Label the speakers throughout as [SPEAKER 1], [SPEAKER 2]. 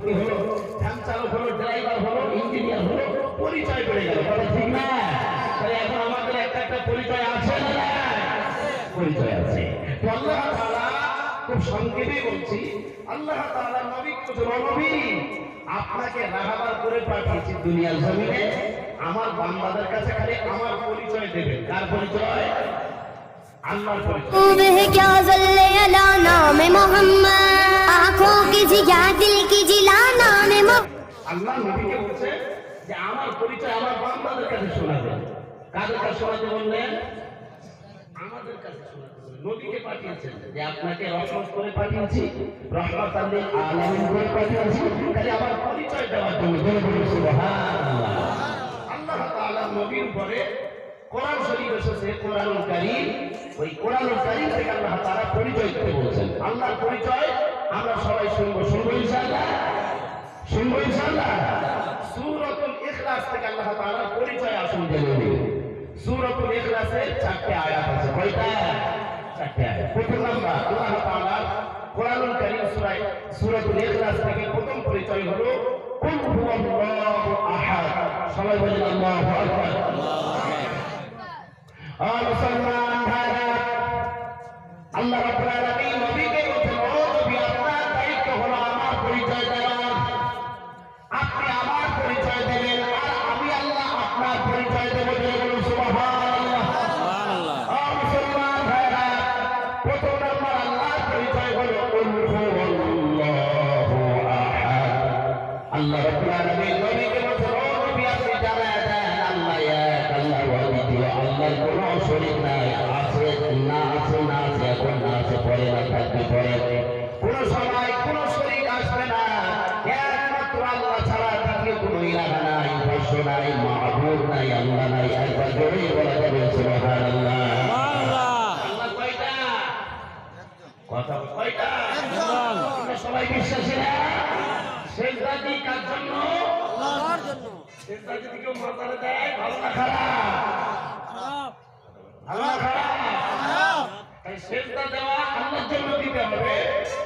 [SPEAKER 1] কি হলো, ভ্যান চালক হলো, ড্রাইভার হলো, ইঞ্জিনিয়ার হলো, পরিচয় করে গেল, কথা ঠিক না? তাহলে এখন আমাদের একটা একটা পরিচয় আছে না? পরিচয় আছে। তো আল্লাহ তাআলা খুব সংক্ষেপে বলছি, আল্লাহ তাআলা নবীকে বলেন, নবী আপনাকে রাহাবার করে পাঠিয়েছি দুনিয়ার জমিনে, আমার বান্দাদের কাছে খালি আমার পরিচয় দেবে। কার পরিচয়? আল্লাহর পরিচয়।
[SPEAKER 2] क्या ज़ल्ले अला नाम मोहम्मद, आँखों की जिया दिल की जिला नाम
[SPEAKER 1] আল্লাহ নবীকে বলছে যে আমার পরিচয় আমার বান্দাদের কাছে শোনাবে। কাদের কাছে শোনাতে বললেন? আমাদের কাছে শোনাতে বললেন। নবীকে পাঠিয়েছেন যে আপনাকে রহমত করে পাঠিয়েছি, রহমাতাল লিল আলামিন করে পাঠিয়েছি, খালি আমার পরিচয় দেওয়ার জন্য। বলুন সুবহানাল্লাহ। আল্লাহ তাআলা নবীর উপরে কোরআন শরীফ এসেছে, কোরআনুল কারীম, ওই কোরআনুল কারীম থেকে আল্লাহ তাআলা পরিচয় দিতে বলছেন। আল্লাহর পরিচয় আমরা সবাই শুনবো ইনশাআল্লাহ, শুনবো ইনশাআল্লাহ। সূরাতুল ইখলাস থেকে আল্লাহ তাআলার পরিচয় আসুন জেনে নিন। সূরাতুল ইখলাসের 4টি আয়াত আছে। কয়টা? 4টি আয়াত। প্রথম নাম্বার আল্লাহ তাআলার কোরআনুল কারীম সূরাতুল ইখলাস থেকে প্রথম পরিচয় হলো কুল হুয়াল্লাহু আহাদ। সবাই বলেন আল্লাহু আকবার। মুসলমান ভাইরা, আল্লাহ রাব্বুল আলামিন নবীকে বলেন, ও নবী আপনার দায়িত্ব হলো আমার পরিচয় দেওয়া। আপনি আমার পরিচয় দেবেন আর আমি আল্লাহ আপনার পরিচয় দেব। বলুন সুবহানাল্লাহ। মুসলমান ভাইরা, প্রথম নাম্বার আল্লাহর পরিচয় হলো কুল হুয়াল্লাহু আহাদ। আল্লাহ রাব্বুল আলামিন নবীকে বলেন, ও নবী আপনি জানায় দেন আল্লাহ এক, আল্লাহ ওয়াহিদ, আল্লাহর কোনো শরীক নাই। আছে না আছে, না আছে এখন, না আছে পরে, না থাকবে পরে, কোন সময় কোন শরীক আসবে না। একমাত্র আল্লাহ ছাড়া দ্বিতীয় কোন ইলাহ নাই, উপাস্য নাই, মাবুদ নাই, আল্লাহ নাই। একবার জোরে বলা যাবে সুবহানাল্লাহ। আল্লাহ কয়টা? কথা কয়টা? আমরা সবাই বিশ্বাসী না? সেজদা কি কার জন্য? আল্লাহর জন্য। সেজদা যদি কেউ মাথায় দেয় ভালো না খারাপ? আল্লাহ খারাপ। তাই সেজদা দেওয়া আল্লাহর জন্য দিতে হবে।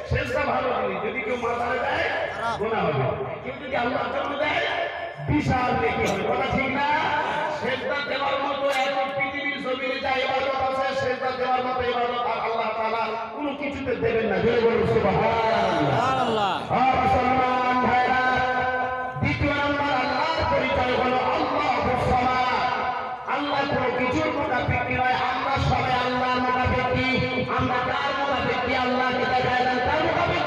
[SPEAKER 1] সেজদা ভালো জিনিস, যদি কেউ মাথায় দেয় গুনাহ হবে, কেউ যদি আল্লাহর জন্য দেয় বিশাল নেকি হবে। কথা ঠিক না? সেজদা দেওয়ার মতো এখন পৃথিবীর জমিনে যা ইবাদত আছে, সেজদা দেওয়ার মতো ইবাদত আর আল্লাহ তাআলা কোনো কিছুতে দেবেন না। জোরে বলুন সুবহানাল্লাহ। মুসলমান ভাইরা, দ্বিতীয় নাম্বার আল্লাহর পরিচয় হলো আল্লাহুস সামাদ। আল্লাহ কোনো কিছুর মুনাফিক নয়। আমরা সবাই আল্লাহর মুনাফিক। আমরা কার মুনাফিক? আল্লাহকে দেখায় দেন তার মুনাফিক,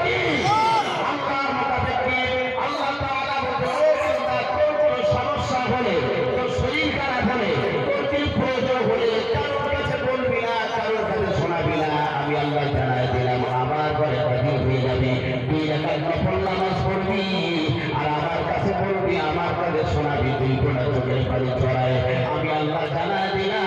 [SPEAKER 1] আল্লাহর মুনাফিক। আল্লাহ তাআলা বলেন, ও বান্দা তোর কোনো সমস্যা হলে, তোর শরীর খারাপ হলে, তোর কি প্রয়োজন হলে কারোর কাছে বলবি না, কারোর কাছে শোনাবি না। আমি আল্লাহ জানায় দিলাম আমার ঘরে হাজির হয়ে যাবি, 2 রাকাত নফল নামাজ পড়বি আর আমার কাছে বলবি, আমার কাছে শোনাবি, 2 ফোঁটা চোখের পানি ছড়ায়। আমি আল্লাহ জানায় দিলাম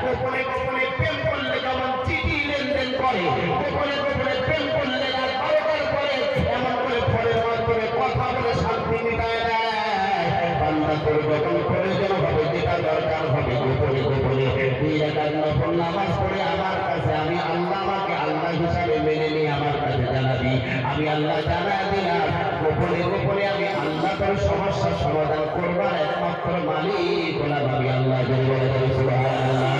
[SPEAKER 1] গোপনে গোপনে প্রেম করলে যেমন চিঠি লেনদেন করে, গোপনে গোপনে প্রেম করলে আর 12টার পরে এমন করে ফোনের মাধ্যমে কথা বলে শান্তি মিটায় দেয়। বান্দা তোর যখন প্রয়োজন হবে, যেটা দরকার হবে, গোপনে গোপনে 2 রাকাত নফল নামাজ পড়ে আমার কাছে, আমি আল্লাহ আমাকে আল্লাহ হিসাবে মেনে নিয়ে আমার কাছে জানাবি। আমি আল্লাহ জানায় দিলাম গোপনে গোপনে আমি আল্লাহ তোর সমস্যার সমাধান করবার একমাত্র মালিক হলাম আমি আল্লাহ। সুবহানাল্লাহ।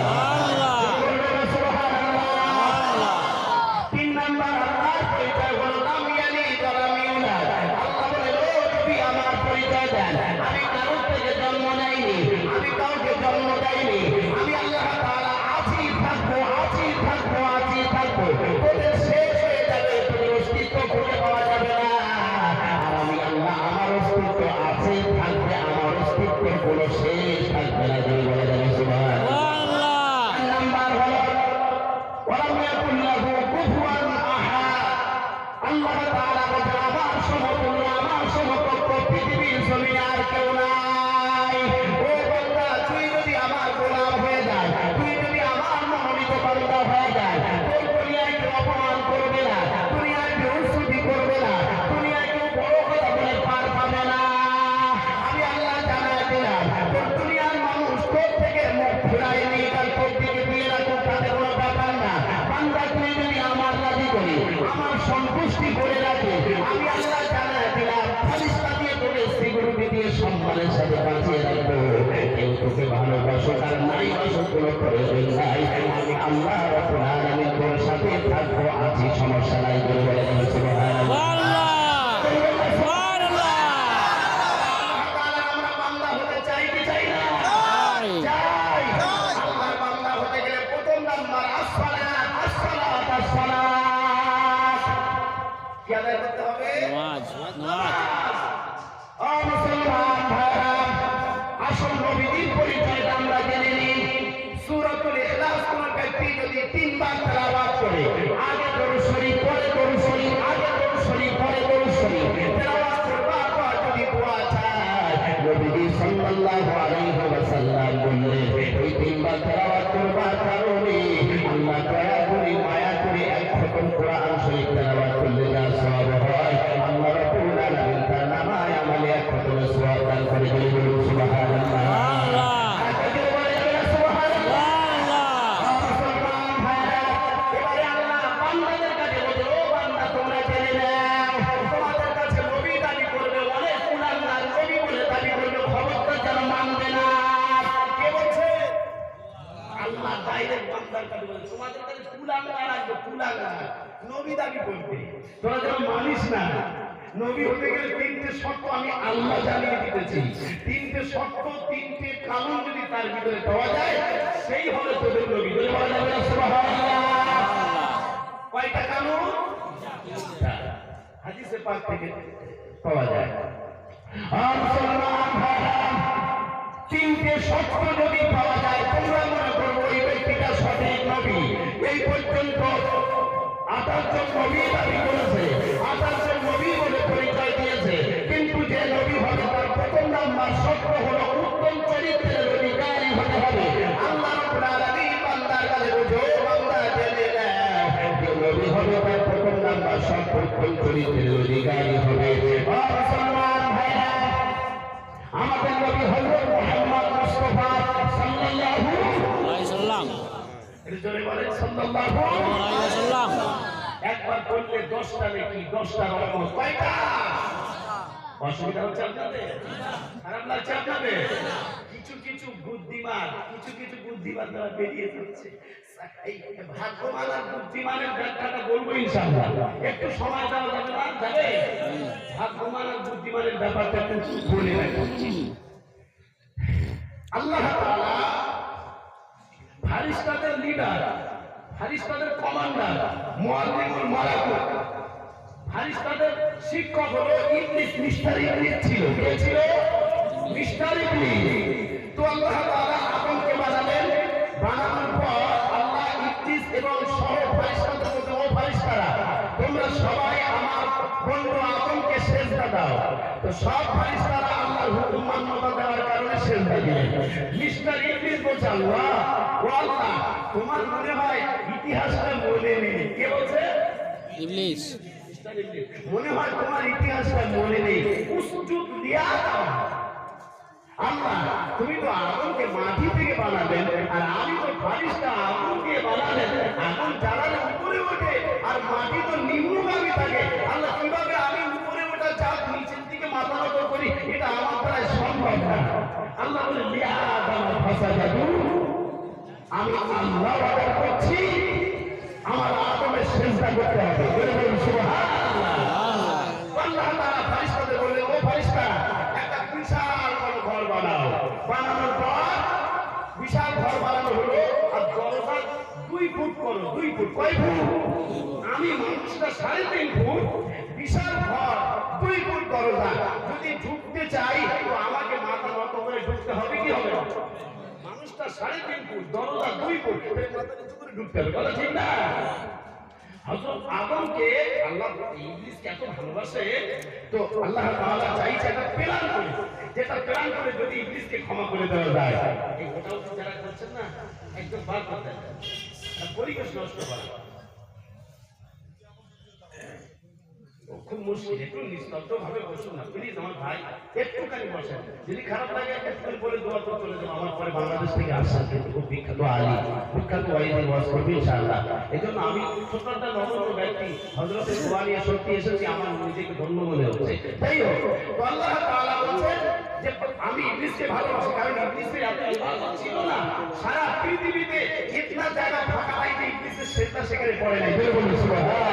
[SPEAKER 1] 3 নাম্বার আল্লাহর পরিচয় হলো লাম ইয়ালিদ ওয়া লাম ইউলাদ। আল্লাহ বলে, ও নবী আমার পরিচয় দেন, আমি কারোর থেকে জন্ম নেইনি, আমি কাউকে জন্ম দেইনি। আমি আল্লাহ তাআলা আছি, থাকবো, আছি, থাকবো, আছি, থাকবো। তোদের শেষ হয়ে যাবে, তোদের অস্তিত্ব খুঁজে পাওয়া যাবে না। আর আমি আল্লাহ আমার অস্তিত্ব আছে, থাকবে, আমার অস্তিত্বের কোনো শেষ থাকবে না। যদি বলা যাবে সুবহানাল্লাহ। নাম্বার হলো ওয়ালাম ইয়াকুল লাহু কুফুয়ান আহাদ। আল্লাহ তাআলা বলেন, আমার সমতুল্য, আমার সমকক্ষ পৃথিবীর জমিনে আর কেউ নাই। ও বান্দা, তুই যদি আমার গোলাম হয়ে যায়, তুই যদি আমার মনোনীত বান্দা হয়ে যায়, তোর দুনিয়ায় কেউ অপমান করবে না, দুনিয়ায় কেউ উৎসুতি করবে না, দুনিয়ায় কেউ বড় কথা বলে পার পাবে না। আমি আল্লাহ জানাই দিলাম তোর ফারিস্তা দিয়ে তোকে সিকিউরিটি দিয়ে সম্মানের সাথে বাঁচিয়ে রাখবো। কেউ তোকে ভালোবাসুক আর নাই বাসুক কোনো প্রয়োজন নাই, আমি আল্লাহ রাব্বুল আলামিন তোর সাথে থাকবো, আছি, সমস্যা নাই বলে বলেন সুবহানাল্লাহ। আমরা বান্দা হতে চাই কি চাই না? চাই। আল্লাহর বান্দা হতে গেলে প্রথম নাম্বার আসসালাত, আসসালাত, আসসালাত। কি আদায় করতে হবে? ও মুসলমান ভাইরা, আসল নবীর পরিচয়টা আমরা জেনে নিই। সূরাতুল ইখলাস কোন ব্যক্তি যদি 3 বার তেলাওয়াত করে, আগে দরুদ শরীফ, পরে দরুদ শরীফ, আগে দরুদ শরীফ, পরে দরুদ শরীফ তেলাওয়াত করবার পর যদি দোয়া চায়, নবী সাল্লাল্লাহু আলাইহি ওয়াসাল্লাম বললেন, এই 3 বার তেলাওয়াত করবার কারণে আল্লাহ দয়া করে মায়া করে এক খতম কোরআন শরীফ তেলাওয়াত করলে যা সওয়াব হয়, আল্লাহ রাব্বুল আলামিন তার নামায় আমলে এক খতম সওয়াব দান করে দিলেন। সুবহানাল্লাহ। নবী হতে গেলে 3টে শর্ত আমি আল্লাহ জানিয়ে দিতেছি। 3টে শর্ত, 3টে কানুন যদি তার ভিতরে পাওয়া যায়, সেই হলো তোদের নবী। বলে বলা যাবে না সুবহানাল্লাহ। কয়টা কানুন? হাদিসে পাক থেকে পাওয়া যায়। আর মুসলমান ভাইরা, 3টে শর্ত যদি পাওয়া যায়, তোমরা মনে করবো এই ব্যক্তিটা সঠিক নবী। এই পর্যন্ত 28 জন নবী দাবি করেছে, 28 জন নবী বলে পরিচয় দিয়েছে, কিন্তু যে নবী হবে তার প্রথম নাম্বার শর্ত হলো উত্তম চরিত্রের অধিকারী হতে হবে। আল্লাহ রাব্বুল আলামিন বান্দার কাছে বুঝো, বান্দা জেনে নাও, যে নবী হবে তার প্রথম নাম্বার শর্ত উত্তম চরিত্রের অধিকারী হবে। আর মুসলমান ভাইরা, আমাদের নবী হযরত মুহাম্মদ মুস্তাফা সাল্লাল্লাহু আলাইহি ওয়াসাল্লাম, এর জন্য বলেন সাল্লাল্লাহু আলাইহি ওয়াসাল্লাম। একবার বললে 10টা নাকি 10টা রহমত। কয়টা? অসুবিধা হচ্ছে আপনাদের? খারাপ লাগছে আপনাদের? কিছু কিছু বুদ্ধিমান দ্বারা বেরিয়ে যাচ্ছে। এই ভাগ্যবান আর বুদ্ধিমানের ব্যাখ্যাটা বলবো ইনশাআল্লাহ। একটু সময় দেওয়া যাবে না? যাবে? ভাগ্যবান আর বুদ্ধিমানের ব্যাপারটা একটু বলে রাখি। আল্লাহ তাআলা ফারিস্তাদের লিডার, ফারিস্তাদের কমান্ডার, মুআল্লিমুল মালাকুত, ফারিস্তাদের শিক্ষক হলো ইবলিস, মিস্টার ইবলিস ছিল। কে ছিল? মিস্টার ইবলিস। তো আল্লাহ তাআলা আদমকে বানালেন, বানানোর পর আল্লাহ ইবলিস এবং সহ ফারিস্তাদের মধ্যে, ও ফারিস্তারা, তোমরা সবাই আমার বন্ধু আদমকে সিজদা দাও। তো সব ফারিস্তারা আল্লাহর হুকুম মান্যতা দেওয়ার কারণে সিজদা দিলেন। মিস্টার ইবলিস বলছে, আল্লাহ, ও আল্লাহ, তোমার মনে হয় ইতিহাসটা মনে নেই। কে বলছে? ইবলিস। মনে হয় তোমার ইতিহাসটা মনে নেই, উসজুদ লিয়া দাও। আল্লাহ, তুমি তো আগুনকে মাটি থেকে বানাবেন, আর আমি তো ফারিস্তা, আগুন দিয়ে বানালেন। আগুন জ্বালালে উপরে ওঠে, আর মাটি তো নিম্নগামী থাকে। আল্লাহ, কিভাবে আমি উপরে ওঠা চাঁদ নিচের দিকে মাথা নত করি? এটা আমার দ্বারা সম্ভব না। আল্লাহ বলে, লিয়া দাও ফাসাদাতু, আমি আল্লাহ অর্ডার করছি, আমার আদমের সিজদা করতে হবে। বলে বলুন সুবহানাল্লাহ। আল্লাহ তাআলা ফারিস্তাদের বললেন, ও ফারিস্তা, একটা বিশাল বড় ঘর বানাও। বানানোর পর বিশাল ঘর বানানো হলো, আর দরজা 2 ফুট করো। 2 ফুট। কয় ফুট? আমি মানুষটা 3.5 ফুট, বিশাল ঘর, 2 ফুট দরজা। যদি ঢুকতে চাই তো আমাকে মাথা নত করে ঢুকতে হবে, কি হবে? মানুষটা 3.5 ফুট, দরজা 2 ফুট, মাথা নিচু করে ঢুকতে হবে। কথা ঠিক না? হযরত আদমকে আল্লাহ, ইবলিস এত ভালোবাসে, তো আল্লাহ তাআলা চাইছে একটা প্ল্যান করে, যেটা প্ল্যান করে যদি ইবলিসকে ক্ষমা করে দেওয়া যায়। এই ওটাও তো যারা করছেন না, একদম বার করতে হবে, পরিবেশ নষ্ট করা। খুব মুশকিল, একটু নিস্তব্ধ ভাবে বসুন না প্লিজ আমার ভাই, একটুখানি বসেন। যদি খারাপ লাগে একটু পরে দোয়া করে চলে যাবো। আমার পরে বাংলাদেশ থেকে আসছেন কিন্তু খুব বিখ্যাত আলী, বিখ্যাত ওয়াইদি ওয়াজ করবে ইনশাআল্লাহ। এই জন্য আমি ছোট্ট একটা নগণ্য ব্যক্তি হযরতের দোয়া নিয়ে সত্যি এসেছি, আমার নিজেকে ধন্য মনে হচ্ছে। তাই হোক, তো আল্লাহ তাআলা বলেন যে আমি ইবলিসকে ভালোবাসি, কারণ ইবলিসের এত ইবাদত ছিল না, সারা পৃথিবীতে ইতনা জায়গা ফাঁকা নাই যে ইবলিসের সেজদা সেখানে পড়ে নাই। বলে বলুন সুবহানাল্লাহ।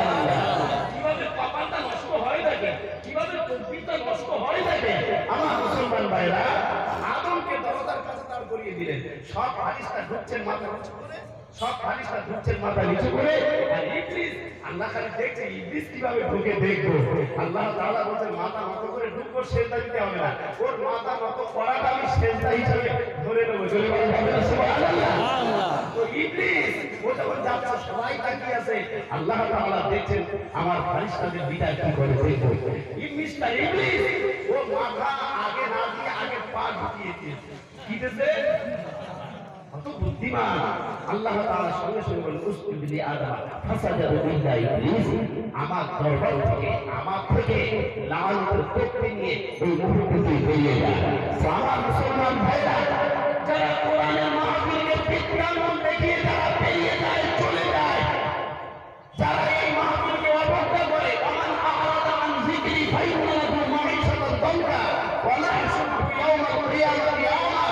[SPEAKER 1] কিভাবে কপালটা নষ্ট হয় থাকে, কিভাবে তকদিরটা নষ্ট হয় থাকে। আমার মুসলমান ভাইরা, আদমকে দরজার কাছে দাঁড় করিয়ে দিলেন, সব ফারিস্তা ঢুকছেন মাথা নিচু করে, সব ফারিস্তা ঢুকছেন মাথা নিচু করে, আর ইবলিস আল্লাহ খালি দেখছে ইবলিস কিভাবে ঢুকে দেখবো। আল্লাহ তাআলা বলেন মাথা নত করে ঢুকবো, সেজদা দিতে হবে না, ওর মাথা নত করাটা আমি সেজদা হিসেবে ধরে নেবো। চলে বলেন সুবহানাল্লাহ। তো ইবলিস ও যখন যাচ্ছে সবাই তাকিয়ে আছে, আল্লাহ তাআলা দেখছেন আমার ফারিস্তাদের বিদায় কি করে দেখবো। ইবলিস ও মাথা আগে না দিয়ে আগে পা ঢুকিয়ে দিয়েছে, কি দিয়েছে? কত বুদ্ধিমান। আল্লাহ তাআলা সঙ্গে সঙ্গে বলেন উসজুদ লি আদম ফাসাজাদু ইল্লা ইবলিস, আমার দরবার থেকে আমার থেকে লানত করতে নিয়ে এই মুহূর্তে বেরিয়ে যায়। আমার মুসলমান ভাইরা, যারা কোরআনের মাহফিলকে বিজ্ঞাপন দেখিয়ে যারা বেরিয়ে যায়, চলে যায়, যারা এই মাহফিলকে অবজ্ঞা করে, আমান আ'রাদা আন যিকরি ফাইন্না লাহু মাঈশাতান দানকা ওয়া নাহশুরুহু ইয়াওমাল কিয়ামাতি আ'মা,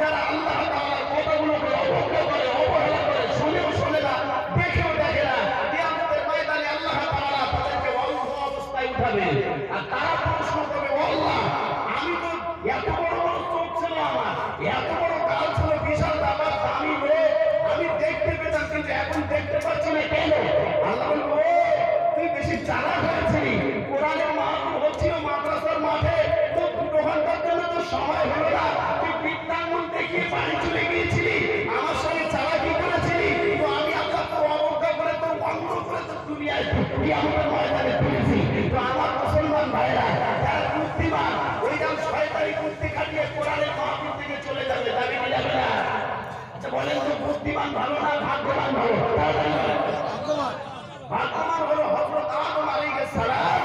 [SPEAKER 1] যারা আল্লাহ তাআলার কথাগুলোকে অবজ্ঞা করে, অবহেলা করে, শুনেও শোনে না, দেখেও দেখে না, কিয়ামতের ময়দানে আল্লাহ তাআলা তাদেরকে অন্ধ অবস্থায় উঠাবেন। আর তারা প্রশ্ন করবে, ও আল্লাহ, আমি তো এত বড় বড় চোখ ছিল আমার, এত বড় গাল ছিল, বিশাল দাবার দামি লোক, আমি দেখতে পেতাম, কিন্তু এখন দেখতে পাচ্ছি না কেন? আল্লাহ বলবো, তুই বেশি চালাক হয়েছিলি, কোরআনের মাহফিল হচ্ছিল মাদ্রাসার মাঠে, তো 2 ঘন্টার জন্য তো সময় হলো না, তুই বিজ্ঞাপন দেখিয়ে বাড়ি চলে গিয়েছিলি, আমার সঙ্গে চালাকি করেছিলি, তো আমি আল্লাহ তো অবজ্ঞা করে, তো অন্ধ করে, তো দুনিয়ায় কিয়ামতের ময়দানে তুলেছি। তো আমার মুসলমান ভাইরা, যারা বুদ্ধিমান, ওই দাম শয়তানি বুদ্ধি কাটিয়ে কোরআনের মাহফিল থেকে চলে যাবে, যাবে কি যাবে না? আচ্ছা বলেন তো, বুদ্ধিমান ভালো না ভাগ্যবান ভালো? ভাগ্যবান হলো হযরত আদম আলাইহিস সালাম,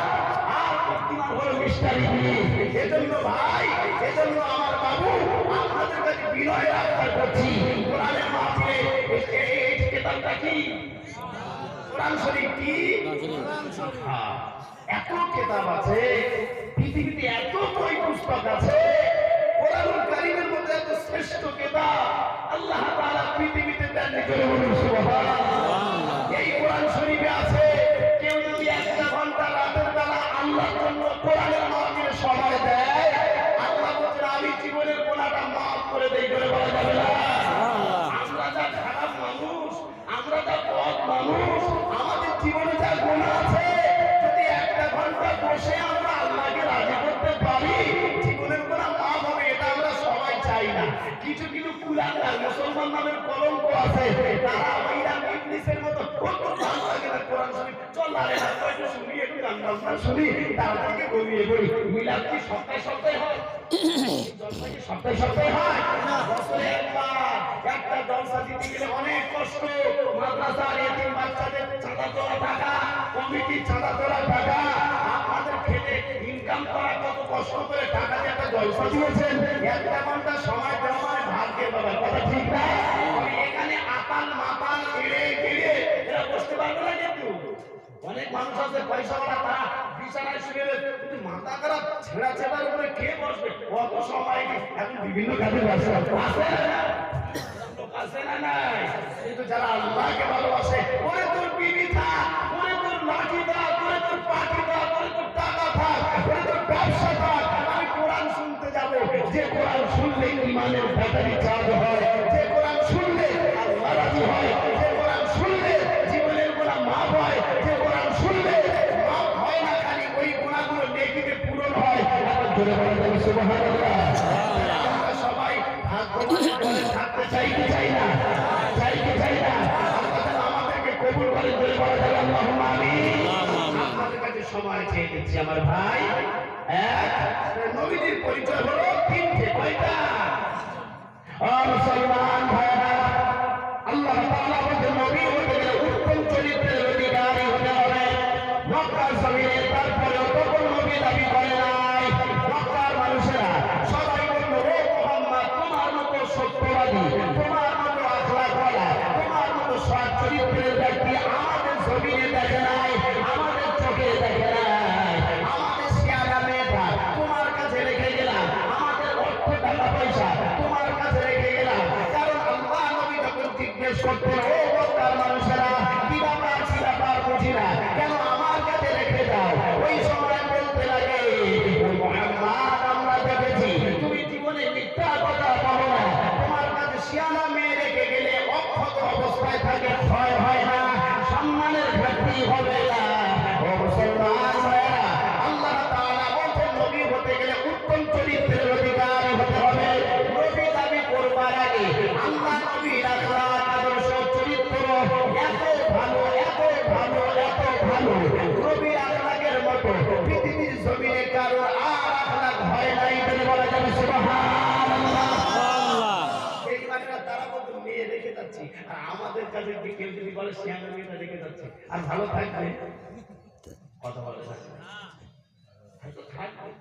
[SPEAKER 1] আর বুদ্ধিমান হলো মিস্টার ইবলিস। এজন্য ভাই, এজন্য আমার বাবু, আপনাদের কাছে বিনয় আবদার করছি, কোরআনের মাহফিলে এই কিতাবটা কি? কোরআন শরীফ কি? হ্যাঁ, এত কিতাব আছে পৃথিবীতে, এত বই পুস্তক আছে, কোরআনুল কারীমের মধ্যে এত শ্রেষ্ঠ কিতাব আল্লাহ তাআলা পৃথিবীতে দেননি। করে বলুন সুবহানাল্লাহ। এই কোরআন শরীফে আছে, কেউ যদি 1 ঘন্টা রাতের বেলা আল্লাহর জন্য কোরআনের মাহফিলে সময় দেয়, আল্লাহ বলেন আমি জীবনের গুনাহটা মাফ করে দেই। করে বলা যাবে না? আমরা যা খারাপ মানুষ, আমরা যা বদ মানুষ, আমাদের জীবনে যা গুনাহ আছে, যদি 1 ঘন্টা বসে আমরা আল্লাহকে রাজি করতে পারি, জীবনের গুনাহ মাফ হবে। এটা আমরা সবাই চাই না। কিছু কিছু কুলাঙ্গার মুসলমান নামের কলঙ্ক আছে, তারা ওইরা ইবলিসের মতো কত ভালো লাগে না কোরআন শরীফ, চল আরে না কয়টা শুনি, একটু গান বাজনা শুনি, তারপরে ঘুমিয়ে পড়ি। মিলাদ কি সপ্তাহে সপ্তাহে হয়? জলসা কি সপ্তাহে সপ্তাহে হয়? বছরে একবার একটা জলসা দিতে গেলে অনেক কষ্ট। মাদ্রাসার এতিম বাচ্চাদের চাঁদা তোলা টাকা, কমিটির চাঁদা তোলা টাকা, আপনাদের খেতে ইনকাম করা কত কষ্ট করে টাকা দিয়ে একটা জলসা দিয়েছেন, 1 ঘন্টা সময় দেওয়া মানে ভাগ্যের ব্যাপার। কথা ঠিক না? এখানে আতাল মাতাল এড়ে গেড়ে এরা বসতে পারবে না। কিন্তু অনেক মানুষ আছে পয়সাওয়ালা, তারা বিছানায় শুয়ে কিন্তু মাথা খারাপ, ছেঁড়া ছেঁড়ার উপরে কে বসবে? অত সময় নেই, এখন বিভিন্ন কাজে ব্যস্ত আছে না? আছে না নাই? কিন্তু যারা আল্লাহকে ভালোবাসে, ওরে তোর বিবি থাক, ওরে তোর লাঠি থাক, ওরে তোর পাটি থাক, ওরে তোর টাকা থাক, ওরে তোর ব্যবসা থাক, আমি কোরআন শুনতে যাব। যে কোরআন শুনলে ইমানের ব্যাটারি চার্জ হয়, যে কোরআন শুনলে আল্লাহ রাজি হয়, যে কোরআন শুনলে জীবনের গুনাহ মাফ হয়, যে কোরআন শুনলে মাফ হয় না, খালি ওই গুনাহগুলো নেকিতে পূরণ হয়। জোরে বলেন সুবহানাল্লাহ। আমরা সবাই ভাগ্যবান বলে থাকতে চাই কি চাই না? চাই কি চাই না? আল্লাহ আমাদেরকে কবুল করে। জোরে বলা যাবে আল্লাহুম্মা আমিন। আপনাদের কাছে সময় চেয়ে দিচ্ছি আমার ভাই। এক, নবীজির পরিচয় হলো 3টে। কয়টা? মুসলমান ভাইরা, আল্লাহ তাআলা আমাদের নবী হতে গেলে উত্তম চরিত্রের অধিকারী হতে হবে। মক্কার জমিনে তারপরে নবী হতে গেলে উত্তম চরিত্রের অধিকারী হতে হবে। নবী দাবি করবার আগে আল্লাহ নবীর আখলাক আদর্শ চরিত্র এত ভালো এত ভালো এত ভালো, নবীর আখলাকের মতো পৃথিবীর জমিনে কারো আর আখলাক হয় নাই বলে বলা যাবে সুবহানাল্লাহ। এই মানেটা তারা বলতো মেয়ে রেখে যাচ্ছি, আর আমাদের কাছে কেউ যদি বলে শ্যামা মেয়েটা রেখে যাচ্ছে আর ভালো থাকবে, কথা বলে না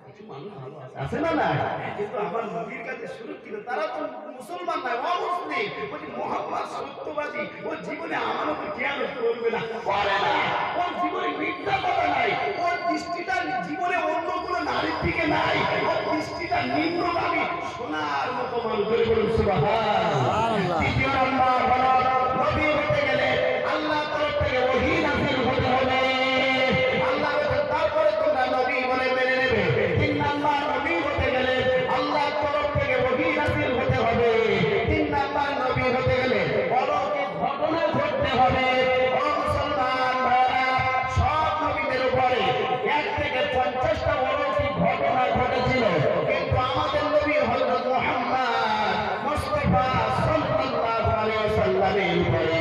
[SPEAKER 1] কিছু মানুষ ভালো আছে না না, কিন্তু আমার নবীর কাছে সুরক্ষিত। তারা তো মুসলমান নয়, অমুসলিম। বলছি মুহাম্মদ সত্যবাদী, ওর জীবনে আমানত খেয়ানত করবে না, করে না। ওর জীবনে মিথ্যা কথা নাই, ওর দৃষ্টিটা জীবনে অন্য কোনো নারীর দিকে নাই, ওর দৃষ্টিটা নিম্নগামী সোনার মতো মানুষের বলুন সুবহানাল্লাহ। দ্বিতীয় নম্বর হলো নবী হতে গেলে আল্লাহ তরফ থেকে ওহী নাযিল হতে হবে। আল্লাহ তারপরে তোমরা নবী বলে মেনে নেবে। তিন নাম্বার নবী হতে গেলে আল্লাহ তরফ থেকে ওহী নাযিল হতে হবে। তিন নাম্বার নবী হতে গেলে অলৌকিক ঘটনা ঘটতে হবে। ও মুসলমান ভাইরা, সব নবীদের উপরে 1 থেকে 50টা অলৌকিক ঘটনা ঘটেছিল, কিন্তু আমাদের নবী হযরত মুহাম্মদ মুস্তাফা সাল্লাল্লাহু আলাইহি ওয়াসাল্লামের উপরে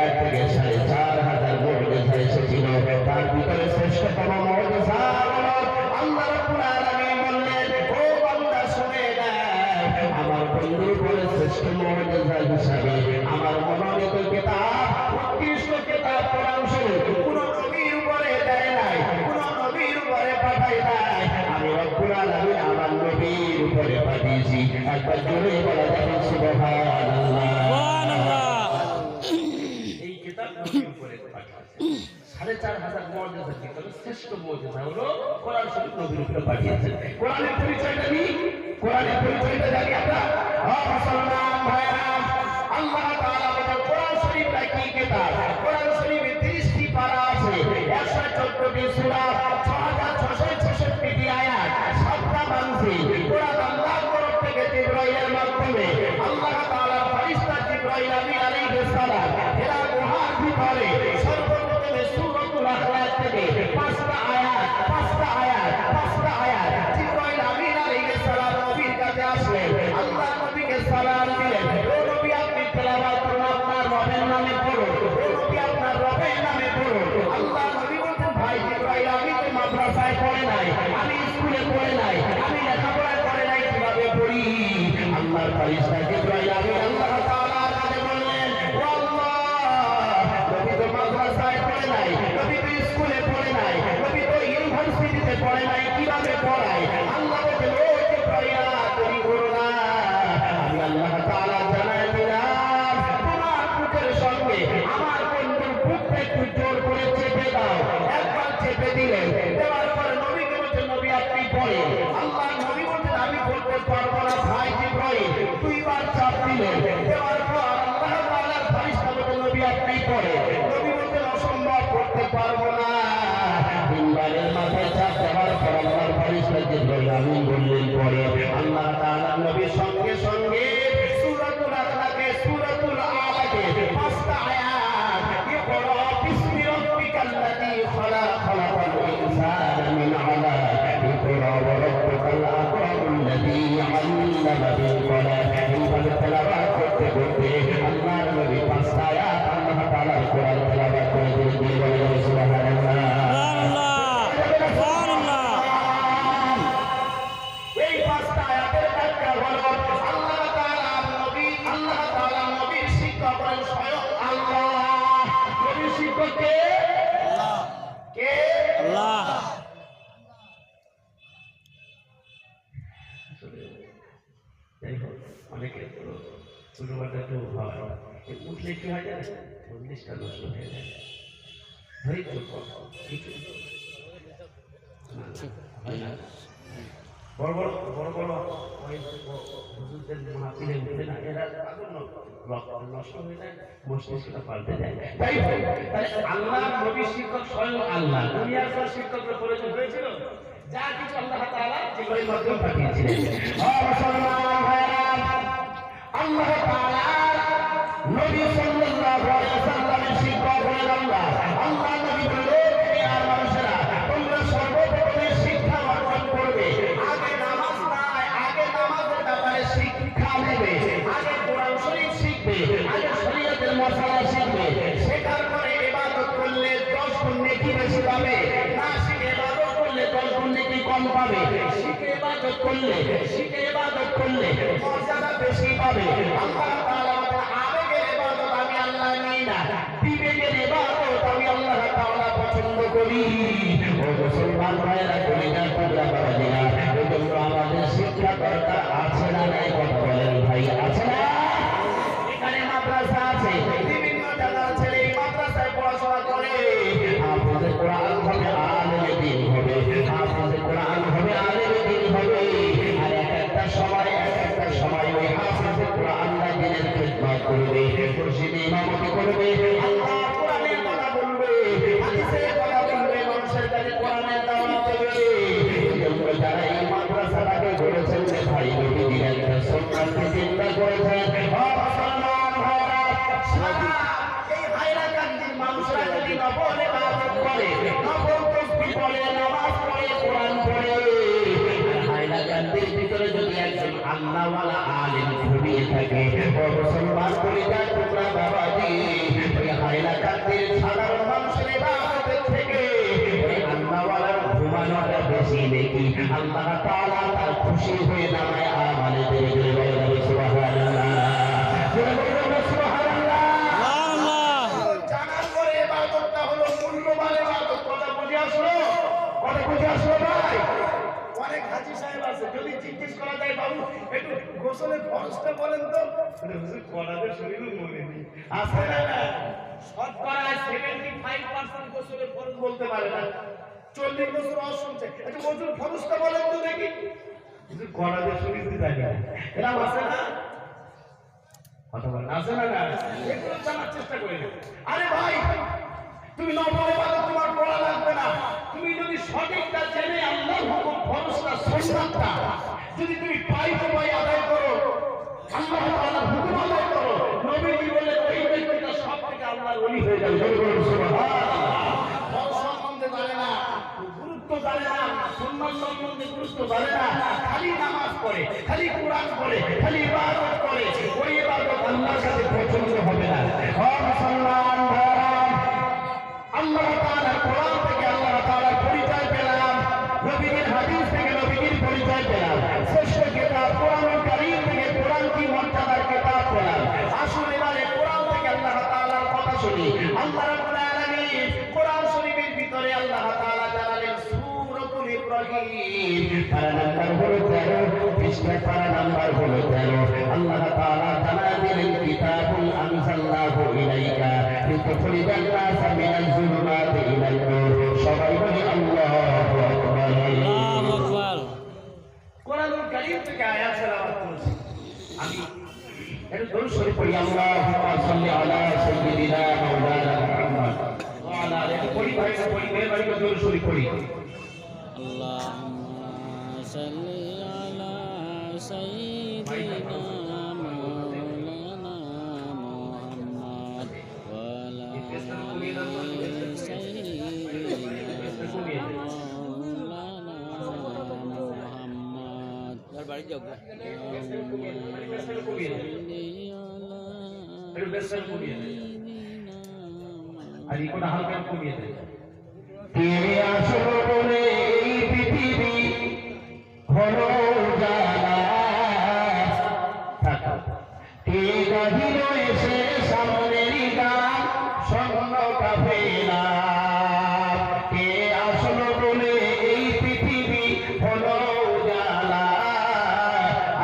[SPEAKER 1] 1 থেকে 4500 মুজিজা এসেছিল। তার ভিতরে শ্রেষ্ঠতম মুজিজা হলো আল্লাহ রাব্বুল আলামিন বললেন, ও বান্দা শুনে নাও, আমার বন্ধুর উপরে শ্রেষ্ঠ মুজিজা হিসাবে আমার মনোনীত কিতাব, উৎকৃষ্ট কিতাব কোরআন শরীফ কোন নবীর উপরে দেয় নাই, কোন নবীর উপরে পাঠাই নাই, আমি রব্বুল আলামিন আমার নবীর উপরে পাঠিয়েছি। একবার জোরে বলা যাবে সুবহানাল্লাহ। এই কিতাব নবীর উপরে পাঠিয়েছে। 4500 মুজিজার ভিতরে শ্রেষ্ঠ মুজিজা হলো কোরআন শরীফ নবীর উপরে পাঠিয়েছে। কোরআনের পরিচয়টা কি? কোরআনের পরিচয়টা জানি আমরা? হ্যাঁ মুসলমান ভাইরা, আল্লাহ তাআলা বলেন কোরআন শরীফটা কি কিতাব? কোরআন শরীফে 30টি পারা আছে, 114টি সূরা, 6666টি আয়াত, 7টা মানসি। কোরআন আল্লাহর তরফ থেকে জিবরাইলের মাধ্যমে আল্লাহ তাআলার ফেরেশতা জিবরাইল আলাইহিস সালাম এরা গুহার ভিতরে সর্বপ্রথমে সূরাতুল আখলাক থেকে 5টা আয়াত জিবরাইল আলাইহিস সালাম নবীর কাছে আসলেন। আল্লাহ নবীকে সালাম দিলেন, ও নবী আপনি তেলাওয়াত করুন, আপনার রবের নামে পড়ুন, ও নবী আপনার রবের নামে পড়ুন। আল্লাহ নবী বলতেন, ভাই জিবরাইল আমি তো মাদ্রাসায় পড়ে নাই, আমি স্কুলে পড়ে নাই, আমি লেখাপড়া করে নাই, কিভাবে পড়ি? আল্লাহর ফেরেশতা জিবরাইল আল্লাহ তাআলার কাছে বললেন, ও আল্লাহ, নবী তো মাদ্রাসায় পড়ে নাই, নবী তো স্কুলে পড়ে নাই, নবী তো ইউনিভার্সিটিতে পড়ে নাই, কিভাবে পড়ায়? আল্লাহ বলেন, ও জিবরাইল তুমি করো না, আমি আল্লাহ তাআলা জানাই দিলাম তোমার বুকের সঙ্গে আমার বন্ধুর বুকটা একটু জোর করে চেপে দাও। একবার চেপে দিলেন, দেওয়ার পর নবীকে বলছেন, নবী আপনি পড়েন। আল্লাহ নবী বলছেন, আমি বলতে পারবো না ভাই জিবরাইল, 2 বার চাপ দিলেন, দেওয়ার পর আল্লাহ তাআলার ফেরেশতা বলছেন, নবী আপনি পড়েন। নবী বলছেন, অসম্ভব, করতে পারবো না। 3 বারের মাথায় চাপ দেওয়ার পর আল্লাহর ফেরেশতা জিবরাইল আমিন বললেন, পড়ে। আল্লাহ তাআলা নবীর সঙ্গে সঙ্গে সূরাতুল আখলাকে সূরাতুল আলাকে 5টা আয়াত, ইকরা বিসমি রাব্বিকাল্লাযী খালাক, খালাকাল ইনসানা মিন আলাক, ইকরা ওয়া রাব্বুকাল আকরামুল্লাযী আল্লামা বিল কলাম। এইভাবে তেলাওয়াত করতে করতে আল্লাহর নবী 5টা আয়াত আল্লাহ তাআলার কোরআন তেলাওয়াত করে দিয়ে বলেন সুবহানাল্লাহ। এই 5টা আয়াতের ব্যাখ্যা হলো আল্লাহ তাআলা নবীর শিক্ষক হলেন স্বয়ং আল্লাহ। নবীর শিক্ষক কে? আল্লাহ। কে? আল্লাহ। যাই হোক, অনেকে ছোটখাটো একটু হয়, উঠলে কি হয় জানেন? মন্দিরটা নষ্ট হয়ে যায়। ধৈর্য কিছু হয় না, বড় বড় হুজুরদের মাহফিলে উঠে না, এরা নষ্ট হয়ে যায়, মস্তিষ্কটা পাল্টে যায়। তাই আল্লাহ নবী শিক্ষক স্বয়ং আল্লাহ, দুনিয়ার সব শিক্ষকরা প্রয়োজন হয়েছিল, যা কিছু আল্লাহ তাআলা জিবরাইল মাধ্যমে পাঠিয়েছিলেন। ও মুসলমান ভাইরা, আল্লাহ তাআলা নবী সাল্লাল্লাহু আলাইহি ওয়াসাল্লামের শিক্ষক হলেন আল্লাহ। আল্লাহ নবী বললেন, দুনিয়ার মানুষেরা তোমরা সর্বপ্রথমে শিক্ষা অর্জন করবে করলে, শিখে ইবাদত করলে মর্যাদা বেশি পাবে। আল্লাহ তাআলা বলেন, আবেগের ইবাদত আমি আল্লাহ নিই না, বিবেকের ইবাদত আমি আল্লাহ তাআলা পছন্দ করি। ও মুসলমান ভাইরা, কলিজা টুকরা বাবাজিরা, এজন্য আমাদের শিক্ষা দরকার আছে না নাই? কথা বলেন ভাই, আছে না? এখানে মাদ্রাসা আছে, বিভিন্ন জায়গার ছেলে এই মাদ্রাসায় পড়াশোনা করে। হাফেজে কোরআন হবে, আলেমে দ্বীন হবে, হাফেজে কোরআন হবে, আলেমে দ্বীন হবে। আর এক একটা সময় ওই হাফেজে কোরআনরা দ্বীনের খিদমত করবে, মসজিদে ইমামতি করবে, আল্লাহর কোরআনের কথা বলবে, হাদিসের কথা বলবে, মানুষের কাছে কোরআনের দাওয়াত দেবে। এজন্য যারা এই মাদ্রাসাটাকে গড়েছেন, যে ভাই নবীর একটা সুন্নাতকে চিন্তা করেছেন, মুসলমান ভাইরা, সারা এই হাইলাকান্দির মানুষরা যদি নফল ইবাদত করে, নফল তাসবিহ পড়ে, নামাজ পড়ে, কোরআন পড়ে, হাইলাকান্দির ভিতরে যদি একজন আল্লাহওয়ালা আলেম ঘুমিয়ে থাকে, ও মুসলমান কলিজা টুকরা বাবাজি, ওই হাইলাকান্দির সাধারণ মানুষের ইবাদতের থেকে ওই আল্লাহওয়ালার ঘুমানোটা বেশি নেকি। আল্লাহ তাআলা তার খুশি হয়ে নামায় আমালে দেবে। সুবহানাল্লাহ, সুবহানাল্লাহ। জানার পরে ইবাদতটা হলো মূল্যবান ইবাদত। কথা বুঝে আসলো? কথা বুঝে আসলো ভাই? অনেক হাজী সাহেব আছে, যদি জিজ্ঞেস করা যায়, বাবু একটু গোসলের ফরজটা বলেন তো, হুজুর কলাদের শরীরও মনে নেই, আছে না? শতকরা 75% গোসলের ফরজ বলতে পারে না, 40 বছর অশুনছে। একটু গোসল ফরজটা বলেন তো দেখি, হুজুর কলাদের শরীর কি জানি, এরকম আছে না? কথা বলেন, আছে না? এগুলো জানার চেষ্টা করে। আরে ভাই, তুমি নফল ইবাদত তোমার করা লাগবে না, তুমি যদি সঠিকটা জেনে আল্লাহর হুকুম ফরজটা সুন্নাতটা যদি তুমি পাই তো পাই আদায় করো, আল্লাহ তাআলার হুকুম আদায় করো, নবীজি বলে ওই ব্যক্তিটা সবথেকে আল্লাহর ওলি হয়ে যাবে। সুবহানাল্লাহ। ফরজ সম্বন্ধে জানে না, গুরুত্ব জানে না, সুন্নাত সম্বন্ধে গুরুত্ব জানে না, খালি নামাজ পড়ে, খালি কোরআন পড়ে, খালি ইবাদত করে, ওই ইবাদত আল্লাহর কাছে পছন্দ হবে না। মুসলমান ভাইরা, আল্লাহ তাআলার কোরআন থেকে আল্লাহ তাআলার পরিচয় পেলাম, নবীর হাদিস থেকে নবীর পরিচয় পেলাম, শ্রেষ্ঠ কিতাব কোরআনুল কারীম থেকে কোরআন কি মর্যাদার কিতাব পেলাম। আসুন এবারে কোরআন থেকে আল্লাহ তাআলার কথা শুনি। আল্লাহ রাব্বুল আলামিন কোরআন শরীফের ভিতরে আল্লাহ তাআলা জানালেন সূরাতুল ইব্রাহিম, পারা নাম্বার হলো 13, পৃষ্ঠা পারা নাম্বার হলো 13। আল্লাহ তাআলা জানালেন কিতাবুল আনজালনাহু ইলাইকা লিতুখরিজান নাসা মিনাজ যুলুমাতি ইলান নূর। সবাই বলি আল্লাহু আকবার। আল্লাহু আকবার। কোরআনুল কারীম থেকে আয়াত তেলাওয়াত করছি আমি। একটু দরুদ শরীফ পড়ি। আল্লাহুম্মা সাল্লি আলা সাইয়্যিদিনা মাওলানা মুহাম্মদ ওয়া আলা আলিহি। পড়ি ভাই, পড়ি মেহরবানি করে দরুদ শরীফ পড়ি।
[SPEAKER 3] আল্লাহুম্মা সাল্লি আলা সাইয়্যিদিনা মাওলানা মুহাম্মদ ওয়া আলা আলি সাইয়্যিদিনা মাওলানা মুহাম্মদ। আর বাড়ি যাও।
[SPEAKER 1] আর এই কোন হালকা কমিয়ে দেয়। কে আসলো বলে এই পৃথিবী হলো জানা, কে গাহিল এসে সামনের গান স্বর্ণ কাফেলা। কে আসলো বলে এই পৃথিবী হলো জানা,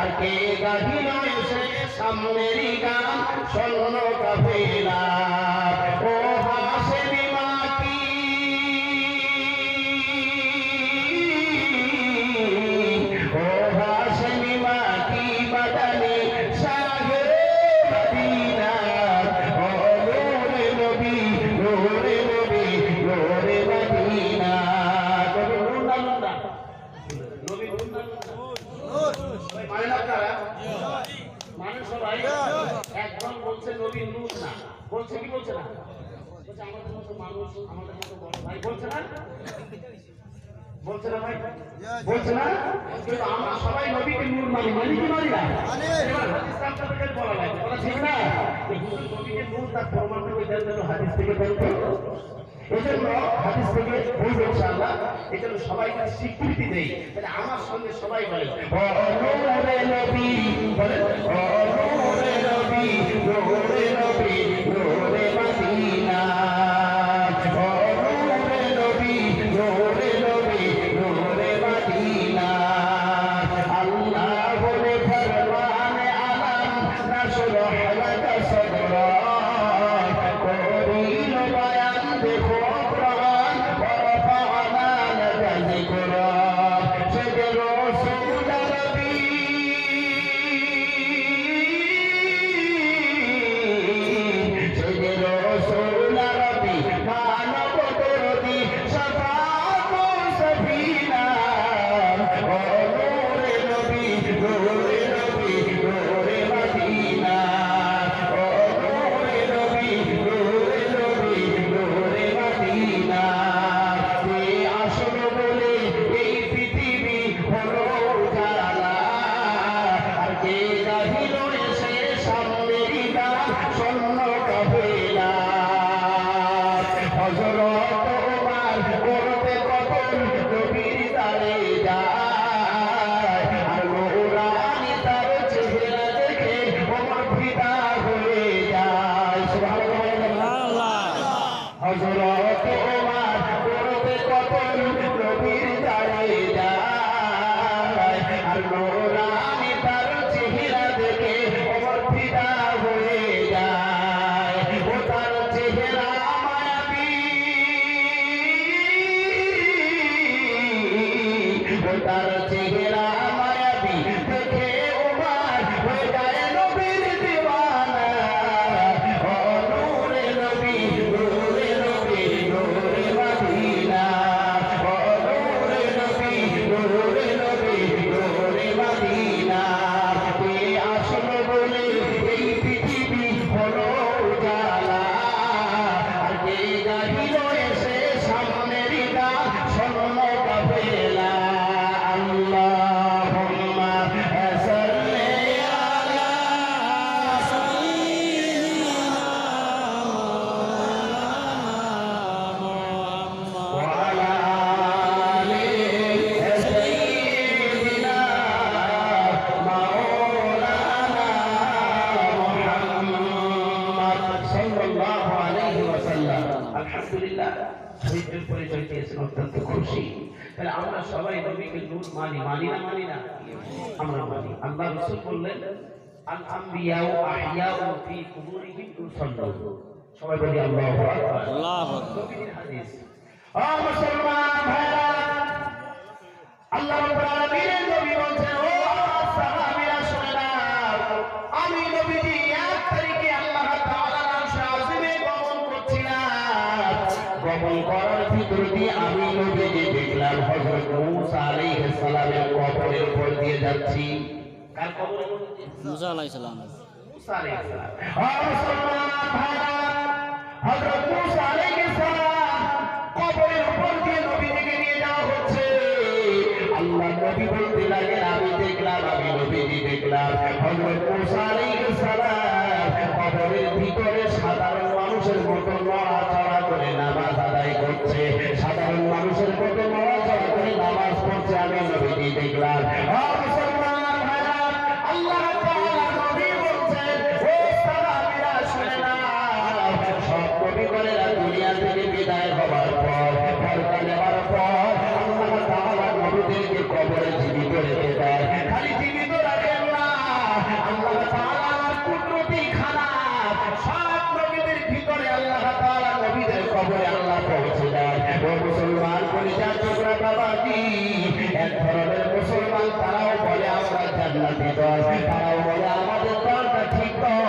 [SPEAKER 1] আর কে গাহিল এসে সামনের গান স্বর্ণ কাফেলা। ও হাসেমি মাটি, ও হাসেমি মাটি বাদানি শাহে মদিনা। ও নূরে নবী, নূরে নবী, নূরে মদিনা। কবি নূর না নূর না? নবী নূর না নূর? মানে না আপনারা? মানে সবাই একদম বলছে নবী নূর না, বলছে কি বলছে না? বলছে আমাদের মতো মানুষ, আমাদের মতো বড় ভাই, বলছে না? বলছে না ভাই? বলছে না? কিন্তু আমরা সবাই নবীকে নূর মানি, মানি কি মানি না? এবার হাদিসটা আপনাদেরকে বলা লাগবে, বলা ঠিক না? হুজুর নবীকে নূর তার প্রমাণ করে দেন, হাদিস থেকে বলতো এজন্য হাদিস থেকে বলবো ইনশাআল্লাহ, এজন্য সবাইকে স্বীকৃতি দেই। তাহলে আমার সঙ্গে সবাই বলে ও নূরে নবী, বলেন ও নূরে নবী, নূরে নবী, নূরে মদিনা, ও নূরে নবী, নূরে নবী, নূরে মদিনা। আল্লাহ বলে ফরমানে আলাম নাশরাহ লাকা সদরা, করিল বয়ান দেখো কুরআন, ওয়ারাফা'না লাকা যিকরা। সে রাসূল নবী, সে রাসূল নবী, মানব দরদি, শাফাআত সফিনা, ও নূরে নবী, নূরে নবী, নূরে মদিনা, ও নূরে নবী, নূরে নবী, নূরে মদিনা। এই আসল বলে এই পৃথিবী হলো উজালা, আর কে গাহিল এসে সামনের গান স্বর্ণ কাফেলা। হযরত ওমর করতে কতল নবীর দ্বারে যায়, আর নূরানি তার চেহারা দেখে ওমর ফিদা হয়ে যায়। সুবহানাল্লাহ। হযরত ওমর করতে কতল নবীর দ্বারে যায়, আর নূরানি তার চেহারা দেখে ওমর ফিদা হয়ে যায়। ও তার চেহারা মায়াবী, ও তার চেহারা মায়াবী দেখে ওমর হয়ে যায় নবীর দিওয়ানা। ও নূরে নবী, নূরে নবী, নূরে মদিনা, ও নূরে নবী, নূরে নবী, নূরে মদিনা। এই আসল বলে এই পৃথিবী হলো উজালা, আর কে গাহিল এসে সামনের গান স্বর্ণ কাফেলা। আল্লাহুম্মা সাল্লি আলা ওয়া আলা আলি সাইয়্যিদিনা মাওলানা মুহাম্মদ সাল্লাল্লাহু আলাইহি ওয়াসাল্লাম। আলহামদুলিল্লাহ, শহীদের পরিচয় পেয়েছেন, অত্যন্ত খুশি। তাহলে আমরা সবাই নবীকে নূর মানি, মানি না মানি না? আমরা মানি। আল্লাহ রাসূল বললেন আল আম্বিয়াউ আহইয়াউ ফি কুবুরিহিম ইউসাল্লুন। সবাই বলি আল্লাহু আকবার।
[SPEAKER 3] আল্লাহু আকবার।
[SPEAKER 1] নবীর হাদিস। ও মুসলমান ভাইরা, আল্লাহ রাব্বুল আলামিনের নবী বলেন, ও আমার সাহাবীরা শুনে নাও, আমি নবীজি 1 তারিখে আল্লাহ তাআলার আরশে আজিমে গমন করছিলাম। গমন করার ভিতর দিয়ে আমি নবীজি দেখলাম হযরত মূসা আলাইহিস সালামের কবরের উপর দিয়ে যাচ্ছি। কার কবরের উপর দিয়ে?
[SPEAKER 3] মুসা আলাইহিস সালাম।
[SPEAKER 1] মূসা আলাইহিস সালাম। ও মুসলমান ভাইরা, হযরত মূসা আলাইহিস সালাম কবরের উপর দিয়ে নবীজিকে নিয়ে যাওয়া হচ্ছে। আল্লাহ নবী বলতে লাগেন, আমি দেখলাম, আমি নবীজি দেখলাম হযরত মূসা আলাইহিস সালাম কবরের ভিতরে সাধারণ মানুষের মতো নড়াচড়া করে নামাজ আদায় করছে, সাধারণ মানুষের মতো নড়াচড়া করে নামাজ পড়ছে, আমি নবীজি দেখলাম। ও মুসলমান ভাইরা, আল্লাহ তাআলা নবী বলছেন, ও সাহাবীরা শুনে নাও, সব নবীগণেরা দুনিয়া থেকে বিদায় হওয়ার পর, পরকা নেওয়ার পর আল্লাহ তাআলা নবীদেরকে কবরে জীবিত রেখে দেয়। খালি জীবিত রাখেন না, আল্লাহ তাআলার কুদরতি খানা সব নবীদের ভিতরে আল্লাহ তাআলা নবীদের কবরে আল্লাহ পৌঁছে দেয়। ও মুসলমান পরিচয় তোমরা বাবাজি, এক ধরনের মুসলমান তারাও বলে আমরা জান্নাতি দল, তারাও বলে আমাদের দলটা ঠিক দল,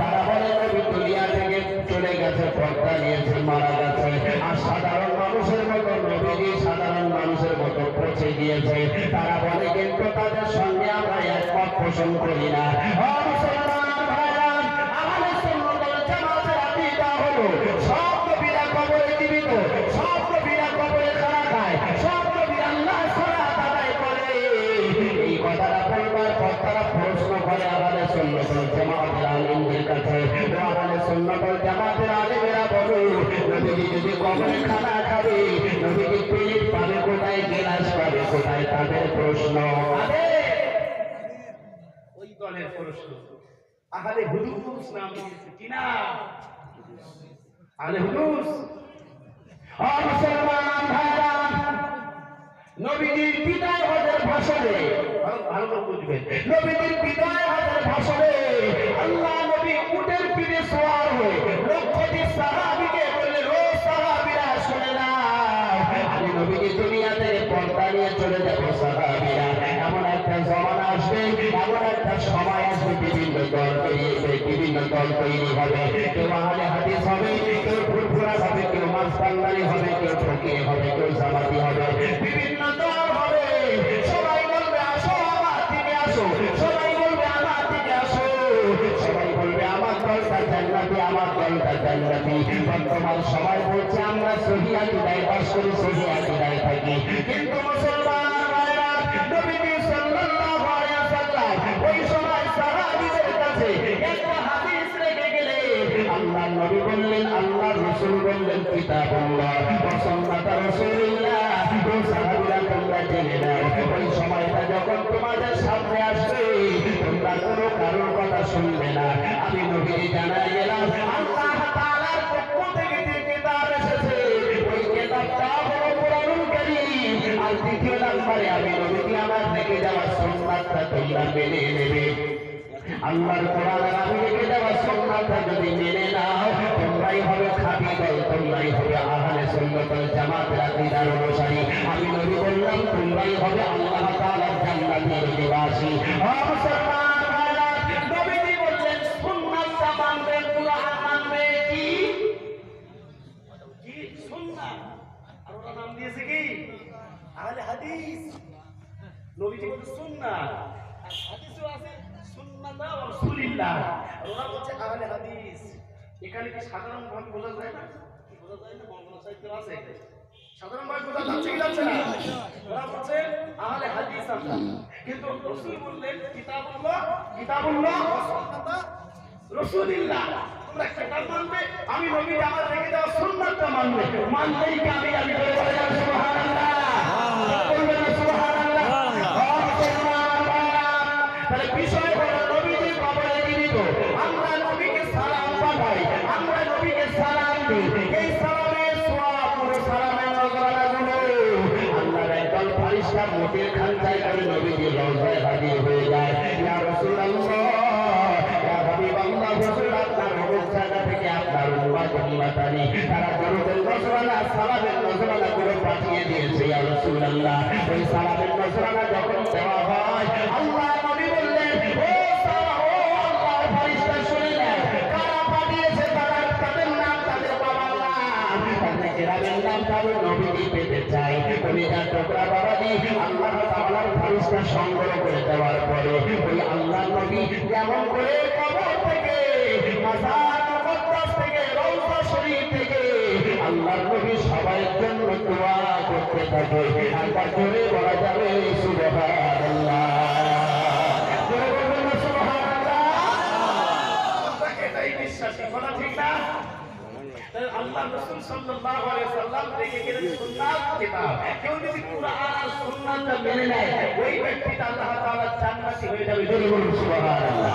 [SPEAKER 1] তারা বলে নবী দুনিয়া থেকে চলে গেছে, পর্দা নিয়েছে, মারা গেছে, আর সাধারণ মানুষের মতো নবীজি সাধারণ মানুষের মতো পৌঁছে গিয়েছে। তারা বলে, কিন্তু তাদের সঙ্গে আমরা একমত পোষণ করি না। ও মুসলমান ভাইরা, আমাদের সুন্নাতুল জামাতের আকীদা হলো সব নবীরা কবরে জীবিত, সব নবীরা কবরে খানা খায়, সব নবীরা আল্লাহর সালাত আদায় করে। এই কথাটা বলবার পর তারা প্রশ্ন করে আমাদের সুন্নাতুল জামাতের আলেমদের কাছে, আমাদের সুন্নাতুল জামাতের আলেমেরা বলো, নবীজি যদি কবরে খানা খাবে, নবীজি প্লেট পাবে কোথায়, গেলাস পাবে কোথায়, তাদের প্রশ্ন।
[SPEAKER 4] ওই দলের প্রশ্ন আহলে হুদুস নাম দিয়েছে কিনা? আহলে হুদুস
[SPEAKER 1] ও মুসলমান ভাইরা, নবীজির বিদায় হজের ভাষণে,
[SPEAKER 4] ভালো করে বুঝবেন,
[SPEAKER 1] নবীজির বিদায় হজের ভাষণে আল্লাহ নবী উটের পিঠে সওয়ার হয়ে লক্ষটি সাহাবীকে বললেন, ও সাহাবীরা শুনে নাও, আমি নবীজি দুনিয়া থেকে পর্দা নিয়ে চলে যাব। সাহাবীরা, এমন একটা জমানা আসবে, এমন একটা সময় আসবে, বিভিন্ন দল তৈরি হবে। কেউ আহলে হাদিস হবে, কেউ ফুরফুরা হবে, কেউ মাসবান্দারি হবে, কেউ ফকিহ হবে, কেউ জামাতি হবে, বিভিন্ন দল হবে। সবাই বলবে আসো আমার দিকে আসো, সবাই বলবে আমার দিকে আসো, সবাই বলবে আমার দলটা জান্নাতি, আমার দলটা জান্নাতি। বর্তমান সময় বলছে আমরা সহিহ আকীদায় বাস করি, সহিহ আকীদায় থাকি, কিন্তু মুসলমান ভাইরা, নবীজি সাল্লাল্লাহু আলাইহি ওয়াসাল্লাম ওই সময় সাহাবীদের কাছে একটা হাদিস রেখে গেলেন। আল্লাহ নবী বললেন, আল্লাহ রাসূল বললেন, কিতাবুল্লাহ ওয়া সুন্নাত রাসূলিল্লাহ। ও সাহাবীরা, তোমরা জেনে নাও, ওই সময়টা যখন তোমাদের সামনে আসবে, তোমরা কোনো কারোর কথা শুনবে না। আমি নবীজি জানাই গেলাম, আল্লাহ তাআলার পক্ষ থেকে যে কিতাব এসেছে, ওই কিতাবটা হলো কোরআনুল কারীম। আর দ্বিতীয় নম্বরে আমি নবীজি আমার রেখে যাওয়া সুন্নাতটা তোমরা মেনে নেবে। আল্লাহর কোরআন আর আমি রেখে যাওয়া সুন্নাতটা যদি মেনে নাও, তোমরাই হবে খাঁটি দল, তোমরাই হবে আহলে সুন্নাত ওয়াল জামাতের আকীদার অনুসারী। আমি নবী বললাম, তোমরাই হবে আল্লাহ তাআলার জান্নাতের অধিবাসী। ও মুসলমান ভাইরা, নবীজি বললেন সুন্নাতটা মানবে, কোরআন মানবে। কি
[SPEAKER 4] কি সুন্নাত, আর ওরা নাম দিয়েছে কি আহলে হাদিস। নবীজি বলতে সুন্নাত, আর হাদিসও আছে সুন্নাত রাসূলিল্লাহ, আর ওরা বলছে আহলে হাদিস। এখানে কি সাধারণ ভাবে বোঝা যায় না? কি বোঝা যায় না? বাংলা সাহিত্য আছে, সাধারণ ভাবে বোঝা যাচ্ছে কি যাচ্ছে না? ওরা বলছে আহলে হাদিস আমরা, কিন্তু রাসূল বললেন কিতাবুল্লাহ ওয়া সুন্নাত রাসূলিল্লাহ। তোমরা কিতাব মানবে, আমি নবী আমার রেখে দেওয়া সুন্নাতটা মানবে।
[SPEAKER 1] মানলেই কামিয়াবি করে বলে যান সুবহানাল্লাহ, বলবেন না সুবহানাল্লাহ। ও মুসলমান ভাইরা, তাহলে বিষয় হলো নবীজি কবরে জীবিত, আমরা নবীকে সালাম পাঠাই, আমরা নবীকে সালাম দিই। এই সালামের সওয়াব, পুরো সালামের নজরানাগুলো আল্লাহর একদল ফারিস্তা মোটের খানচায় করে নবীজির রওজায় হাজির হয়ে যায়। ইয়া রাসূলুল্লাহ, ইয়া হাবিবাল্লাহ, হুজুর আপনার অমুক জায়গা থেকে আপনার উম্মাতানি তারা দরুদের নজরানা, সালামের নজরানা করে পাঠিয়ে দিয়েছে। ইয়া রাসূলুল্লাহ, ওই সালামের নজরানা যখন দেওয়া হয়, আল্লাহ নবী বললেন, ও আল্লাহর ফারিস্তা শুনে নেন, কারা পাঠিয়েছে, তাদের নাম, তাদের বাবার নাম, তাদের গ্রামের নাম, তাদের নবীজি পেতে চাই। কলিজার টুকরা বাবাজি, আল্লাহ তাআলার ফারিস্তা সংগ্রহ করে দেওয়ার পরে ওই আল্লাহ নবী যেমন করে কবর থেকে, মাজার মুকদ্দাস থেকে, রওজা শরীফ থেকে আল্লাহর নবী সবার জন্য দোয়া করতে থাকে। একবার জোরে বলা যাবে সুবহানাল্লাহ, জোরে বলবেন না সুবহানাল্লাহ।
[SPEAKER 4] আমরা এটাই বিশ্বাসী, কথা ঠিক না? তাই আল্লাহ রাসূল সাল্লাল্লাহু আলাইহি ওয়াসাল্লাম রেখে গেলেন সুন্নাত কিতাব। কেউ যদি কুরআন আর সুন্নাতটা মেনে নেয়, ওই ব্যক্তিটা আল্লাহ তাআলা জান্নাতি হয়ে যাবে।
[SPEAKER 1] জোরে বলুন সুবহানাল্লাহ।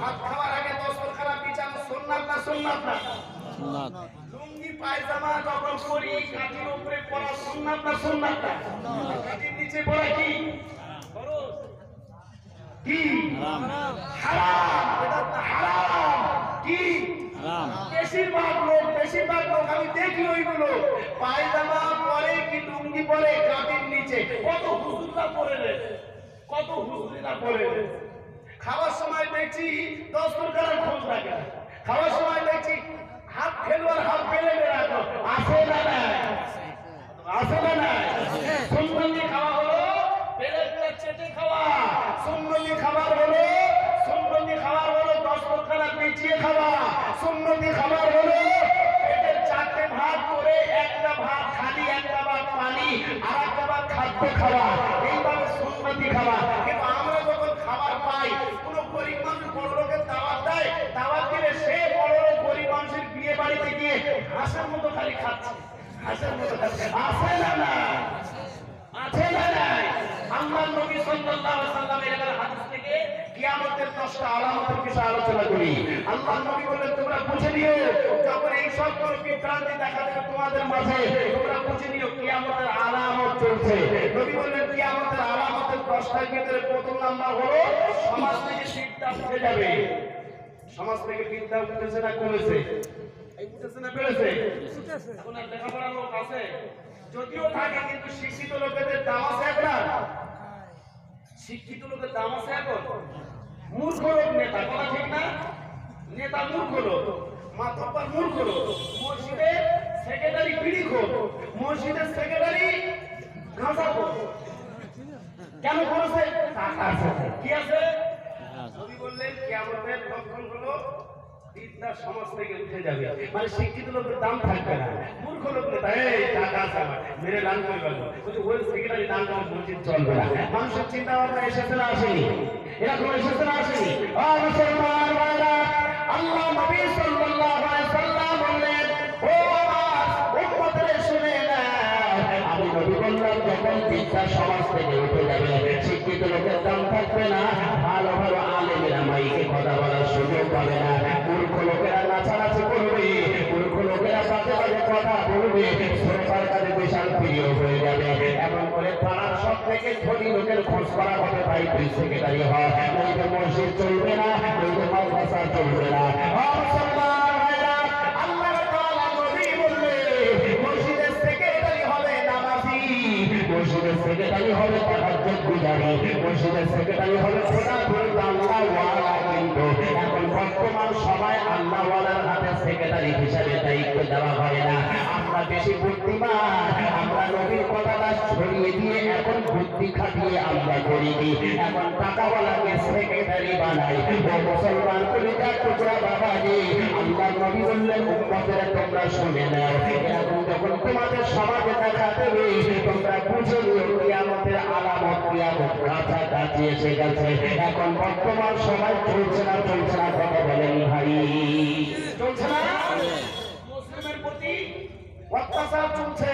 [SPEAKER 4] ভাত খাওয়ার আগে দস্তরখানা বিছানো সুন্নাত না? সুন্নাত না?
[SPEAKER 3] সুন্নাত।
[SPEAKER 4] লুঙ্গি পায়জামা যখন পরি, কাঁধের উপরে পরা সুন্নাত না? সুন্নাত না? কাঁধের নিচে পরা কি ফরজ? কি হারাম? এটা তো হারাম। কি
[SPEAKER 3] হারাম।
[SPEAKER 4] বেশিরভাগ লোক আমি দেখি ওইগুলো পায়জামা পরে কি লুঙ্গি পরে কাঁধের নিচে, কত হুজুররা পরে রে, কত হুজুরিরা পরে রে। খাওয়ার সময় দেখছি দস্তরখানা খোঁজ রাখে না, খাওয়ার সময় দেখছি হাত ফেলো আর হাত ফেলে রাখো। আসে না না, আসে না না। সুন্নতি খাওয়া হলো প্লেটটা চেটে খাওয়া, সুন্নতি খাবার হলো, সুন্নতি খাবার হলো দস্তরখানা পিছিয়ে খাওয়া, সুন্নতি খাবার হলো পেটের 4টে ভাগ করে একটা ভাগ খালি, একটা ভাগ পানি, আর একটা ভাগ খাদ্য খাওয়া, এইভাবে সুন্নতি খাওয়া। কিন্তু আমরা যখন খাবার পাই, কোনো গরিব মানুষ বড় লোকের দাওয়াত দেয়, দাওয়াত দিলে সে বড় লোক গরিব মানুষের বিয়ে বাড়িতে গিয়ে হাঁসের মতো খালি খালি খাচ্ছে হাঁসের মতো খাচ্ছে আছে না না আছে না নাই আল্লাহর নবী সাল্লাল্লাহু আলাইহি ওয়াসাল্লামের এর হাদিস থেকে কিয়ামতের 10টা আলামতের বিষয়ে আলোচনা করি আল্লাহর নবী বলেন তোমরা বুঝে নিও যখন এই সব বিভ্রান্তি দেখা দেবে তোমাদের মাঝে তোমরা বুঝে নিও কিয়ামতের আলামত চলছে নবী বলেন কিয়ামতের আলামতের 10টার ভিতরে প্রথম নাম্বার হলো সমাজ থেকে বিদ্যা উঠে যাবে সমাজ থেকে বিদ্যা উঠেছে না কমেছে এই উঠেছে না বেড়েছে উঠেছে আপনার লেখাপড়া লোক আছে যদিও থাকে কিন্তু শিক্ষিত লোকেদের দাম আছে এখন শিক্ষিত লোকের দাম আছে এখন মূর্খ লোক নেতা বলা ঠিক না নেতা মূর্খ লোক মাতব্বর মূর্খ লোক মসজিদের সেক্রেটারি বিড়ি খোর মসজিদের সেক্রেটারি গাঁজা খোর কেন করেছে টাকা আছে কি আছে নবী বললেন কিয়ামতের লক্ষণ হলো বিদ্যা সমাজ থেকে উঠে যাবে মানে শিক্ষিত লোকের দাম থাকবে না মূর্খ লোক নেতা এই টাকা আছে আমার মেরে দান করে গেল কিন্তু ওই সেক্রেটারি দান করে মসজিদ চলবে না মানুষের চিন্তা ভাবনা এসেছে না আসেনি এরকম এসেছে না আসেনি ও মুসলমান ভাইরা আল্লাহ নবী সাল্লাল্লাহু আলাইহি সাল্লাম বললেন ও আমার উম্মতরে শুনে না আমি নবী বললাম যখন বিদ্যা সমাজ থেকে উঠে যাবে শিক্ষিত লোকের দাম থাকবে না ভালো ভালো আলেমেরা মাইকে কথা বলার সুযোগ পাবে না মূর্খ লোকেরা নাচানাচি করবে মূর্খ লোকেরা বাজে বাজে কথা বলবে সরকার কাজে বিশাল প্রিয় হয়ে যাবে এমন করে পাড়ার সব থেকে ধনী লোকের খোঁজ করা হবে ভাই তুই সেক্রেটারি হয় নইলে মসজিদ চলবে না নইলে মাদ্রাসা চলবে না মুসলমান ভাইরা আল্লাহ তাআলা নবী বললেন মসজিদের সেক্রেটারি হবে নামাজি মসজিদের সেক্রেটারি হবে তাহাজ্জুদ গুজারি মসজিদের সেক্রেটারি হবে খোদা ধরে আল্লাহ ওয়ালা কিন্তু এখন বর্তমান সময় আল্লাহ ওয়ালার হাতে সেক্রেটারি হিসাবে দায়িত্ব দেওয়া হয় না আমরা বেশি বুদ্ধিমান আমরা নবীর কথাটা ছড়িয়ে দিয়ে এখন বুদ্ধি খাটিয়ে আমরা করি এখন টাকাওয়ালাকে সেক্রেটারি বানাই ও মুসলমান কলিজার টুকরা বাবাজি আল্লাহ নবী বললেন উম্মতেরা তোমরা শুনে নাও এরকম যখন তোমাদের সমাজে দেখা দেবে তোমরা বুঝে নিও কিয়ামতের আলামত কিয়ামত কাছাকাছি এসে গেছে এখন বর্তমান সময় চলছে না কথা বলেন ভাই চলছে না মুসলিমের প্রতি অত্যাচার চলছে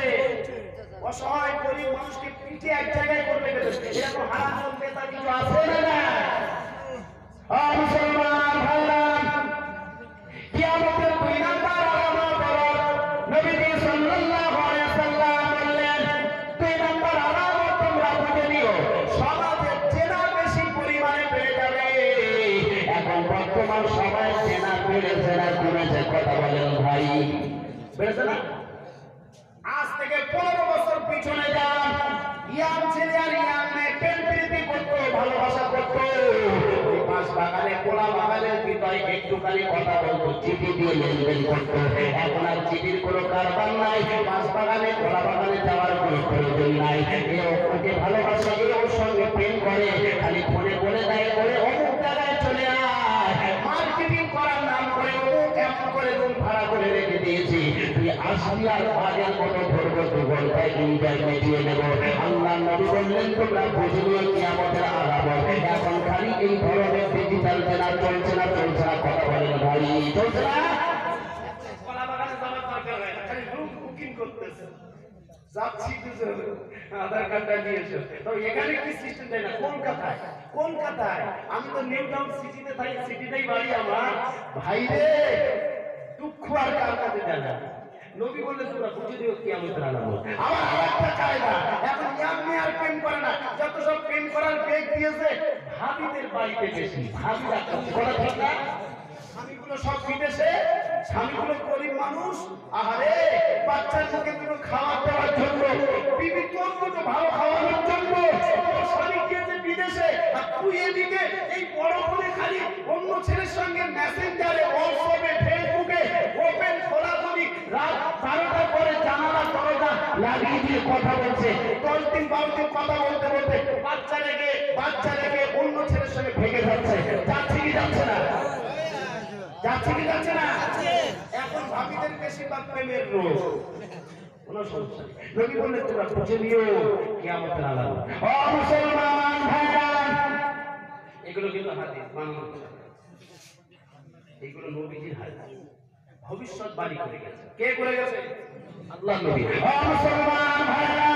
[SPEAKER 4] অসহায় গরিব মানুষকে পিঠে এক জায়গায় করতে গেছে এরকম হারাম নেতা কিছু আছে না মুসলমান ভাইরা কিয়ামতের 2 নাম্বার আলামত হলো নবীজি সাল্লাল্লাহু আলাইহি ওয়াসাল্লাম বললেন 2 নাম্বার আলামত তোমরা বুঝে নিও সমাজে জেনা বেশি পরিমাণে বেড়ে যাবে এখন বর্তমান সময়ে জেনা বেড়েছে না কমেছে কথা বলেন ভাই বেড়েছে না আজ থেকে 15 বছর পিছনে যান ইয়াং ছেলে আর ইয়াং মেয়ে প্রেম প্রীতি করতো ভালোবাসা করতো ওই পাশ বাগানে কোলা বাগানের ভিতরে একটুখানি কথা বলতো চিঠি দিয়ে লেনদেন করতো এখন আর চিঠির কোনো কারবার নাই পাশ বাগানে কোলা বাগানে যাওয়ার কোনো প্রয়োজন নাই ওকে ভালোবাসা দিয়ে ওর সঙ্গে প্রেম করে খালি ফোনে বলে দেয় করে অমুক জায়গায় চলে আয় মার্কেটিং করার নাম করে অমুক এমন করে রুম ভাড়া করে রেখে দিয়েছি তুই আসবি আর আগের মতো ধরবো 2 ঘন্টায় দিনটায় মিটিয়ে নেব আল্লাহ নবী বললেন তোমরা বুঝে নিও কিয়ামতের আলামত এখন খালি এই ধরনের ডিজিটাল জেনা চলছে না কথা বলেন ভাই চলছে না কলা বাগানে যাওয়ার দরকার হয় না খালি রুম বুকিং করতেছে যাচ্ছি আধার কার্ডটা নিয়ে এসো তো এখানে কি সিস্টেম দেয় না কলকাতায় আমি তো নিউ টাউন সিটিতে থাকি সিটিতেই বাড়ি আমার ভাইরে দুঃখ আর কার কাছে জানা নবী বললেন তোমরা বুঝে দিও কিয়ামতের আলামত আবার আরেকটা কায়দা এখন ইয়ামনি আর প্রেম করে না যত সব প্রেম করার বেগ দিয়েছে ভাবিদের বাড়িতে বেশি ভাবিরা বলা ঠিক না স্বামীগুলো সব বিদেশে স্বামীগুলো গরিব মানুষ আহারে বাচ্চার মুখে দুটো খাবার দেওয়ার জন্য বিবি তোর মতো ভালো খাওয়ানোর জন্য স্বামী গিয়েছে বিদেশে আর তুই এদিকে এই বড় করে খালি অন্য ছেলের সঙ্গে মেসেঞ্জারে হোয়াটসঅ্যাপে ফেসবুকে ওপেন খোলাখুলি রাত 12টার পরে জানালা দরজা লাগিয়ে দিয়ে কথা বলছে 10 দিন 12 দিন কথা বলতে বাচ্চা রেখে অন্য ছেলের সঙ্গে ভেঙে যাচ্ছে যাচ্ছে না এখন ভাবিদের বেশিরভাগ প্রেমের রোগ কোন সমস্যা নেই নবী বললেন তোমরা বুঝে নিও কিয়ামতের আলামত ও মুসলমান ভাইরা এগুলো কিন্তু হাদিস মানলাম এগুলো নবীজির হাদিস ভবিষ্যৎবাণী করে গেছে কে করে গেছে
[SPEAKER 1] আল্লাহ নবী। মুসলমান ভাইরা,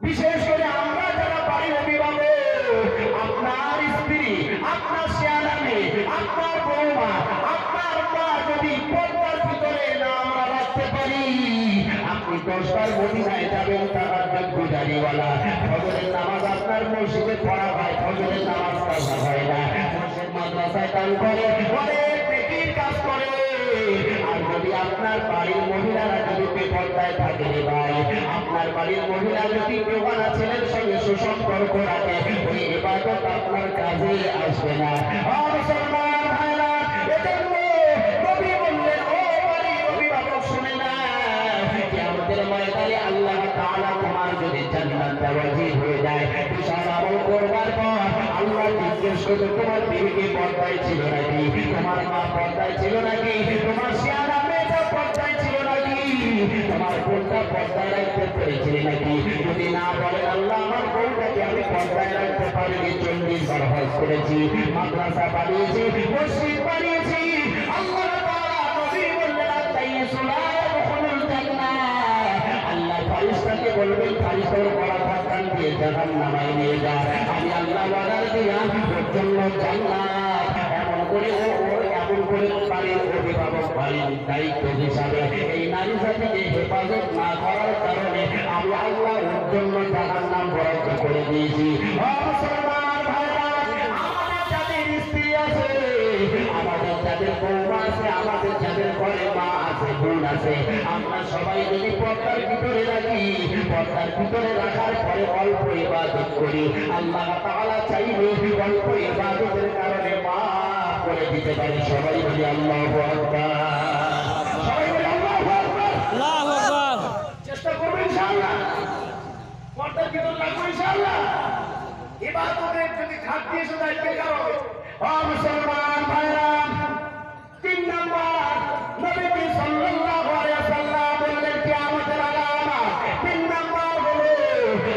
[SPEAKER 1] বিশেষ করে আমরা যারা বাড়ির অভিভাবক, আপনার স্ত্রী, আপনার শেয়ানা মেয়ে, আপনার বৌমা, আপনার মা যদি পর্দার ভিতরে না আমরা রাখতে পারি, আপনি 10বার মদিনায় যাবেন তাহাজ্জুদ গুজারিওয়ালা, ফজরের নামাজ আপনার মসজিদে পড়া হয়, ফজরের নামাজ পড়া হয় না, মসজিদ মাদ্রাসায় দান করে, অনেক নেকির কাজ করে। আর যদি আপনার বাড়ির মহিলারা যদি বেপরদায় থাকে রে ভাই, আপনার বাড়ির মহিলা যদি বেওয়ানা ছেলের সঙ্গে সুসম্পর্ক রাখে, ওই ইবাদত আপনার কাজে আসবে না। মুসলমান ভাইরা, এজন্য নবী বললেন, ও বাড়ির অভিভাবক শুনে না, কিয়ামতের ময়দানে আল্লাহ তাআলা তোমার যদি জান্নাত ওয়াজিব হয়ে যায়, বিশাল আমল করবার পর আল্লাহ জিজ্ঞেস করবে তোমার বিবি পর্দায় ছিল নাকি, তোমার মা পর্দায় ছিল নাকি, তোমার শেয়ানা মেয়েটা পর্দায় ছিল নাকি, তোমার বোনটা পর্দায় রাখতে পেরেছিলে নাকি? যদি না বলেন আল্লাহ আমার বোনটাকে আমি পর্দায় রাখতে পারিনি, 40 বার হজ করেছি, মাদ্রাসা বানিয়েছি, মসজিদ বানিয়েছি, আল্লাহ তাআলা নবী বললেন আতাইসুলা ইয়াদখুলুল জান্নাহ, আল্লাহ ফারিস্তাকে বলবেন ফারিস্তার গলা ধাক্কান দিয়ে জাহান্নামায় নিয়ে যা, আমি আল্লাহ অর্ডার দিলাম ওর জন্য জান্নাত। এমন করে এমন করে বাড়ির অভিভাবক বাড়ির দায়িত্ব হিসাবে এই নারী জাতিকে হেফাজত না করার কারণে আমি আল্লাহ ওর জন্য জাহান্নাম বরাদ্দ করে দিয়েছি। মুসলমান ভাইরা, আমাদের যাদের স্ত্রী আছে, আমাদের যাদের বৌমা আছে, আমাদের যাদের ঘরে মা আছে, বোন আছে, আমরা সবাই যদি পর্দার ভিতরে রাখি, পর্দার ভিতরে রাখার পরে অল্প ইবাদত করি, আল্লাহ তাআলা চাইলে অল্প ইবাদতের কারণে মাফ করে দিতে পারি। সবাই বলি আল্লাহু আকবার, সবাই বলি আল্লাহু আকবার।
[SPEAKER 3] আল্লাহু আকবার।
[SPEAKER 1] চেষ্টা করবো ইনশাআল্লাহ, পর্দার ভিতরে রাখবো ইনশাআল্লাহ। ইবাদতের যদি ঘাটতি এসে যায় বেকার হবে। মুসলমান ভাইরা, 3 নাম্বার নবী সাল্লাল্লাহু আলাইহি ওয়াসাল্লাম বললেন কিয়ামতের আলামত 3 নাম্বার হলো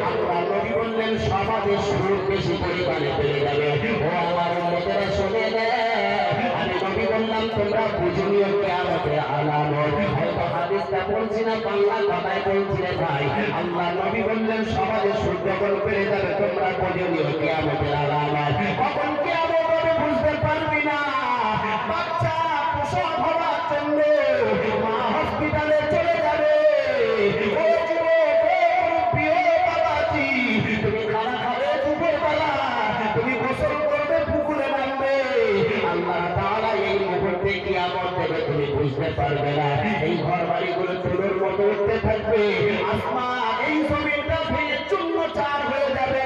[SPEAKER 1] আল্লাহ নবী বললেন সমাজে সুদ বেশি পরিমাণে বেড়ে যাবে। ও আমার উম্মতেরা শুনে নেন, আমি নবী বললাম তোমরা বুঝিও কিয়ামতের আলামত। হয়তো হাদিসটা বলছি না, বাংলা কথায় বলছি রে ভাই। আল্লাহ নবী বললেন সমাজে সুদ যখন বেড়ে যাবে তোমরা বুঝিও কিয়ামতের আলামত। কখন কিয়ামত হবে বুঝতে পারবি না। বাচ্চা প্রসব হওয়ার জন্য মা হসপিটালে চলে যাবে। ও যুবক, ও মুরব্বি, ও বাবাজি, তুমি খানা খাবে দুপুরবেলা, তুমি গোসল করবে, পুকুরে নামবে, আল্লাহ তাআলা এই মুহূর্তে কিয়ামত দেবে, তুমি বুঝতে পারবে না। এই ঘর বাড়িগুলো তুলোর মতো উঠতে থাকবে, আসমান এই জমিনটা ভেঙে চূর্ণ চার হয়ে যাবে।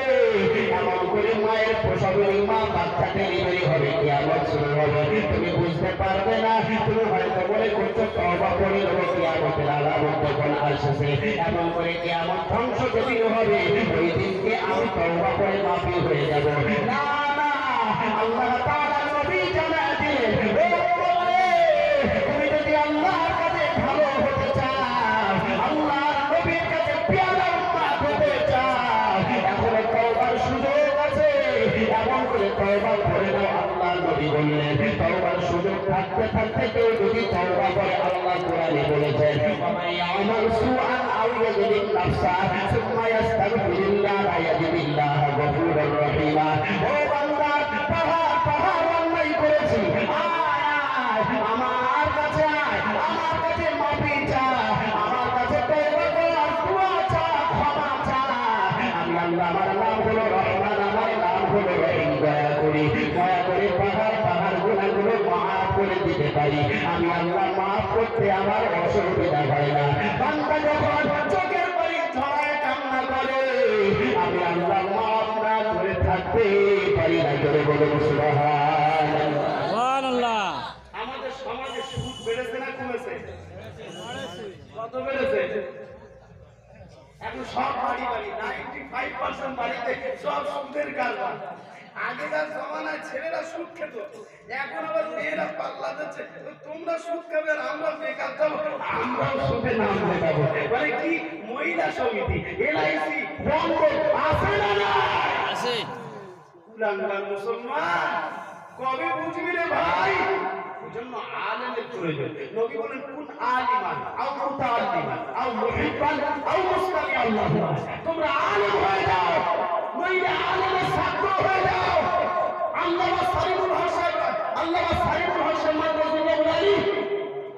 [SPEAKER 1] এমন করে মায়ের প্রসবের মা বাচ্চা ডেলিভারি হবে, কিয়ামত শুরু হবে, তুমি বুঝতে পারবে না। তুমি হয়তো মনে করছো তওবা করে নেবো, কিয়ামতের আলামত যখন আসছে, এমন করে কিয়ামত ধ্বংস যেদিন হবে ওই দিনকে আমি তওবা করে মাফি হয়ে যাব। না না, আল্লাহ তাআলা নবী জানায় দিলেন, ও উম্মত, তুমি যদি আল্লাহর কাছে ভালো হতে চাও, আল্লাহর নবীর কাছে পেয়ারা উম্মত হতে চাও, এখনো তওবার সুযোগ আছে, এমন করে তওবা করে নাও। আল্লাহ নবী বললেন তওবার সুযোগ থাকতে থাকতে কেউ যদি তওবা করে, আল্লাহ কোরআনে বলেছেন ওয়ামান ইয়ামাল সুআন আও ইয়াজলিম নাফসা সুম্মা ইস্তাগফিরুল্লাহ ইয়াজিদিল্লাহ গফুরুর রহিমা। ও বান্দা, পাহাড় অন্যায় করেছি, আয় আমার কাছে, আয় আমার কাছে মাফি চা, আমার কাছে তওবা কর, দোয়া চা, ক্ষমা চা। আমি আল্লাহ, আমার নাম হলো রহমান, আমার নাম হলো রহিম। দয়া করে পাহাড় গুনাহগুলো মাফ করে দিতে পারি। আমি আল্লাহ মাফ করতে আমার অসুবিধা হয় না। বান্দা যখন চোখের পানি ঝরায় কান্না করে, আমি আল্লাহ মাফ না করে থাকতে পারি না। জোরে বলুন সুবহানাল্লাহ।
[SPEAKER 3] সুবহানাল্লাহ।
[SPEAKER 4] আমাদের সমাজে সুদ বেড়েছে না কমেছে? কত বেড়েছে? এখন সব বাড়ি 95% বাড়িতে সব সুদের কারবার। আগেকার জমানায় ছেলেরা সুদ খেত, এখন আবার মেয়েরা পাল্লা দিচ্ছে, তোমরা সুদ খাবে আর আমরা বেকার যাবো, আমরাও সুদে নাম লেখাবো। মানে কি, মহিলা সমিতি, LIC, বন্ধ আছে না না?
[SPEAKER 3] আছে।
[SPEAKER 4] কুলাঙ্গার মুসলমান, কবে বুঝবি রে ভাই? এজন্য আলেমের প্রয়োজন। নবী বলেন কুন আলিমান আও মুতাআল্লিমান আও মুহিব্বান আও মুস্তামিআন লাহু। তোমরা আলেম হয়ে যাও, নইলে আলেমের ছাত্র হয়ে যাও। আল্লামা সাইদুল হোসেন, আল্লামা সাইদুল হোসেন মাদ্রাসাতুল আলী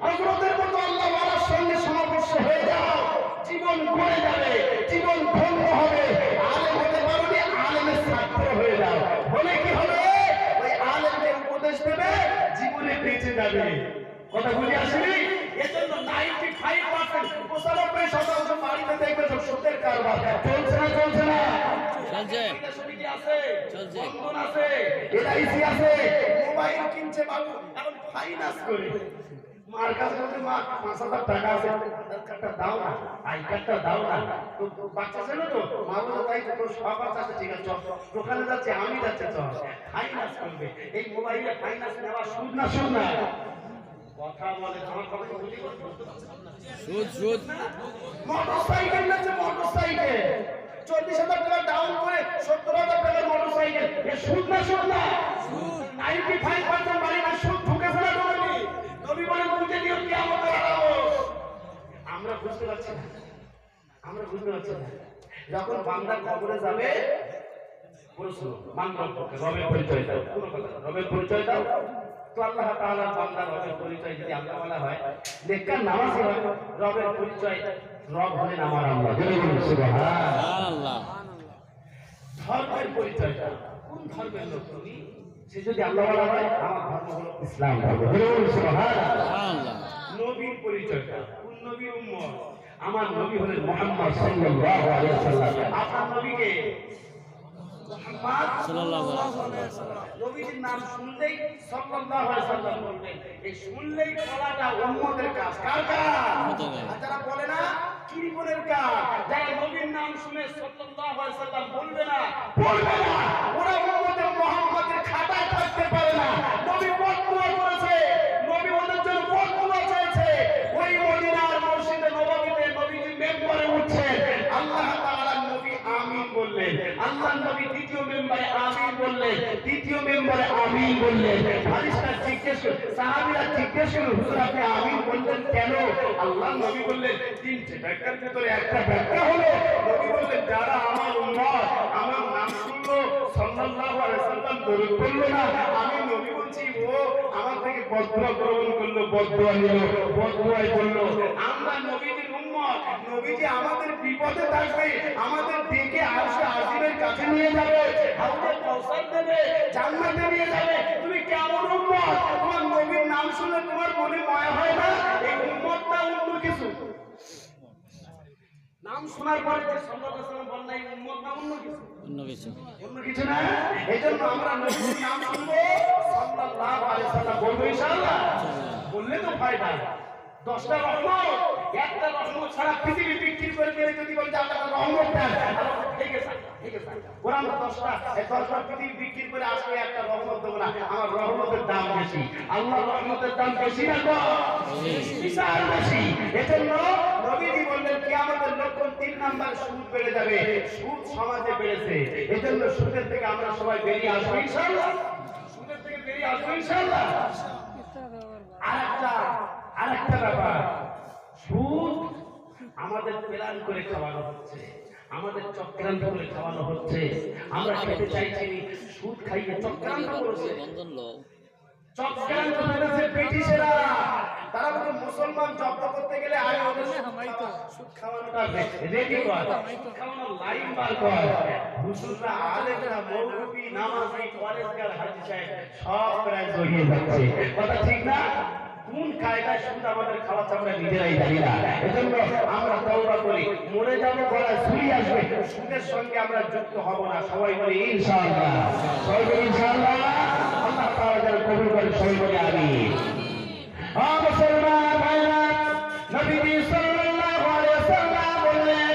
[SPEAKER 4] হযরতের মতো আল্লাহ ওয়ালার সঙ্গে সমাবেশ হয়ে যাও, জীবন গড়ে যাবে, জীবন ধন্য হবে। আলেম হতে পারোনি, আলেমের ছাত্র হয়ে যাও, বলে কি হবে? ওই আলেমকে উপদেশ দেবে, জীবনে বেঁচে যাবে। কথা বুঝে আসেনি? এজন্য 95% 95% বাড়িতে দেখবে সব সুদের কারবার চলছে না, চলছে না?
[SPEAKER 3] চলছে।
[SPEAKER 4] সমিতি আছে,
[SPEAKER 3] চলছে।
[SPEAKER 4] বন্ধন আছে, এলআইসি আছে, মোবাইল কিনছে বাবু, এখন ফাইনান্স করে। মার কাছে বলতে মা 5,000 টাকা আছে, আধার কার্ডটা দাও না, আই কার্ডটা দাও না। তো বাচ্চা ছিল তো, মা বলে তাই তো, তোর সব বাচ্চা আছে, ঠিক আছে চল, দোকানে যাচ্ছে, আমি যাচ্ছে, চল ফাইনান্স করবে। এই মোবাইলে ফাইনান্স নেওয়া সুদ না, সুদ না? কথা বলে, আমার কথা বুঝতে পারছো?
[SPEAKER 3] সুদ সুদ।
[SPEAKER 4] মোটরসাইকেল নিচ্ছে, মোটরসাইকেল 40,000 টাকা ডাউন করে 70,000 টাকার মোটরসাইকেল, এ সুদ না, সুদ না? 95% বাড়ি না সুদ ঢুকেছে না ঢোকেনি? নবী বলেন বুঝে দিও কিয়ামতের আলামত। আমরা বুঝতে পারছি না, আমরা বুঝতে পারছি না। যখন বান্দা কবরে যাবে, প্রশ্ন মানব রবের পরিচয় দাও, কোনো কথা না, রবের পরিচয় দাও। তো আল্লাহ তাআলা বান্দার রবের পরিচয় যদি আল্লাহ বলা হয়, নেককার নামাজি হয়, রবের পরিচয় রব হলেন আমার আল্লাহ। জোরে বলুন সুবহানাল্লাহ।
[SPEAKER 3] সুবহানাল্লাহ।
[SPEAKER 4] ধর্মের পরিচয়টা কোন ধর্মের লোক তুমি? সে যদি আল্লাহ বলা হয়, আমার ধর্ম হলো ইসলাম ধর্ম। জোরে বলুন সুবহানাল্লাহ।
[SPEAKER 3] সুবহানাল্লাহ।
[SPEAKER 4] নবীর পরিচয়টা কোন নবীর উম্মত? আমার নবী হলেন মুহাম্মদ সাল্লাল্লাহু আলাইহি ওয়াসাল্লাম। আপনার নবীকে মুহাম্মদ
[SPEAKER 3] সাল্লাল্লাহু আলাইহি ওয়াসাল্লাম।
[SPEAKER 4] নবীর নাম শুনলেই সাল্লাল্লাহু আলাইহি ওয়াসাল্লাম বলবেন। এই শুনলেই বলাটা উম্মতের কাজ। কার কাজ?
[SPEAKER 3] উম্মতের কাজ।
[SPEAKER 4] আর যারা বলে না, কৃপণের কাজ। যারা নবীর নাম শুনে সাল্লাল্লাহু আলাইহি ওয়াসাল্লাম বলবে না, বলবে না, ওরা উম্মতে মুহাম্মদের খাতায় থাকতে পারে না। নবী বদদুয়া করেছে, নবী ওদের জন্য বদদুয়া চেয়েছে। ওই মদিনার মসজিদে নববীতে নবীজি মেম্বারে উঠছেন, আল্লাহ তাআলা নবী আমিন বললেন। আল্লাহর নবী দ্বিতীয় মেম্বারে আমিন বললেন, তৃতীয় মেম্বারে আমিন বললেন। ফারিস্তা জিজ্ঞেস করে, সাহাবীরা জিজ্ঞেস করে, হুজুর আপনি আমিন বললেন কেন? আল্লাহর নবী বললেন, তিনটে ব্যাখ্যার ভিতরে একটা ব্যাখ্যা হলো, নবী বললেন যারা আমার উম্মত, আমার নাম শুনলো, সাল্লাল্লাহু আলাইহি ওয়াসাল্লাম দরুদ পড়লো না, আমি নবী বলছি ও আমার থেকে বদদুয়া গ্রহণ করলো, বদদুয়া নিল, বদদুয়াই বললো। আমরা নবীজির উম্মত, নবীজি আমাদের বিপদে থাকবে, আমাদের ডেকে আরশে আজিমের কাছে নিয়ে যাবে, হাউজে কাউসার দেবে, জান্নাতে নিয়ে যাবে। তুমি কেমন উম্মত? তোমার নবীর নাম শুনে তোমার মনে মায়া হয় না? এই উম্মতটা অন্য কিছু। নাম শোনার পরে যে সাল্লাল্লাহু আলাইহি ওয়াসাল্লাম বলেন এই উম্মত না অন্য কিছু,
[SPEAKER 3] অন্য কিছু।
[SPEAKER 4] অন্য কিছু না। এজন্য আমরা নবীর নাম শুনবো, সাল্লাল্লাহু আলাইহি ওয়াসাল্লাম বলবো ইনশাআল্লাহ। বললে তো ফায়দা। 10টা রহমত, একটা রহমত সারা পৃথিবী বিক্রি করে দিলে যদি বলে আল্লাহ রহমত দেন, ঠিক আছে, ঠিক আছে। ওরা আমরা 10টা পৃথিবী বিক্রি করে আসলে একটা রহমত দেবো না, আমার রহমতের দাম বেশি। আল্লাহর রহমতের দাম বেশি না তো? বিশাল বেশি। এজন্য নবীজি বললেন কিয়ামতের লক্ষণ 3 নাম্বার, সুদ বেড়ে যাবে। সুদ সমাজে বেড়েছে, এজন্য সুদের থেকে আমরা সবাই বেরিয়ে আসবো ইনশাআল্লাহ। সুদের থেকে বেরিয়ে আসবো ইনশাআল্লাহ। আরেকটা ব্যাপার, সুদ আমাদের প্ল্যান করে খাওয়ানো হচ্ছে, আমাদের চক্রান্ত করে খাওয়ানো হচ্ছে। আমরা খেতে চাইছি, সুদ খাইয়ে চক্রান্ত করেছে,
[SPEAKER 3] বন্ধন লোক।
[SPEAKER 4] চক্রান্ত করেছে ব্রিটিশেরা। তারা বলে মুসলমান জব্দ করতে গেলে আগে ওদের সুদ খাওয়ানোটা রেডি কর, সুদ খাওয়ানোর লাইন বার কর। হুজুররা, আলেমরা, মৌলবি, নামাজি, পরেশগার, হাজী সাহেব সব প্রায় জড়িয়ে যাচ্ছে। কথা ঠিক না? কোন কায়দায় সুদ আমাদের খাওয়াচ্ছে আমরা নিজেরাই জানি না। এজন্য আমরা তওবা করি, মরে যাবো, গলায় ছুরি আসবে, সুদের সঙ্গে আমরা যুক্ত হব না। সবাই বলি ইনশাআল্লাহ, সবাই বলি ইনশাআল্লাহ। আল্লাহ তাআলা যেন কবুল করে, সবাই বলি আমিন। মুসলমান ভাইরা, নবীজি সাল্লাল্লাহু আলাইহি ওয়াসাল্লাম বললেন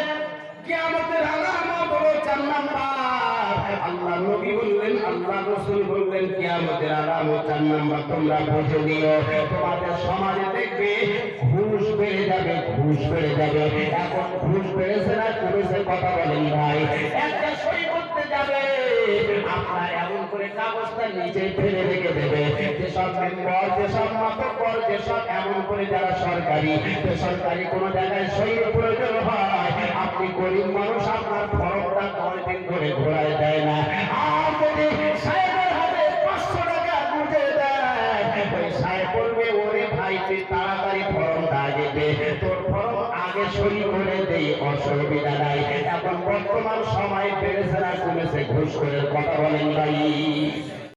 [SPEAKER 4] কিয়ামতের আলামত হলো 4 নাম্বার। আল্লাহ নবী বললেন, আল্লাহ রাসূল বললেন কিয়ামতের আলামত 4 নাম্বার, তোমরা বুঝে নিও। তোমাদের সমাজে দেখবে ঘুষ বেড়ে যাবে, ঘুষ বেড়ে যাবে। এখন ঘুষ বেড়েছে না কমেছে? কথা বলেন ভাই। একটা সই করতে যাবে,
[SPEAKER 1] আপনার এমন করে কাগজটা নিচে ফেলে রেখে দেবে। যেসব মেম্বার, যেসব মাতব্বর, যেসব এমন করে যারা সরকারি বেসরকারি কোনো জায়গায় সইয়ের প্রয়োজন হয়, আপনি গরিব মানুষ আপনার ফর্মটা 10 দিন ধরে ঘোরায় দেয় না। আর যদি সাহেবের হাতে 500 টাকা গুঁজে দেয়, ওই সাহেব বলবে ওরে ভাই তুই তাড়াতাড়ি ফর্মটা আগে দে, তোর ফর্ম আগে সই করে দেই, অসুবিধা নাই। এখন বর্তমান সময় বেড়েছে না কমেছে ঘুষখোরের কথা বলেন ভাই?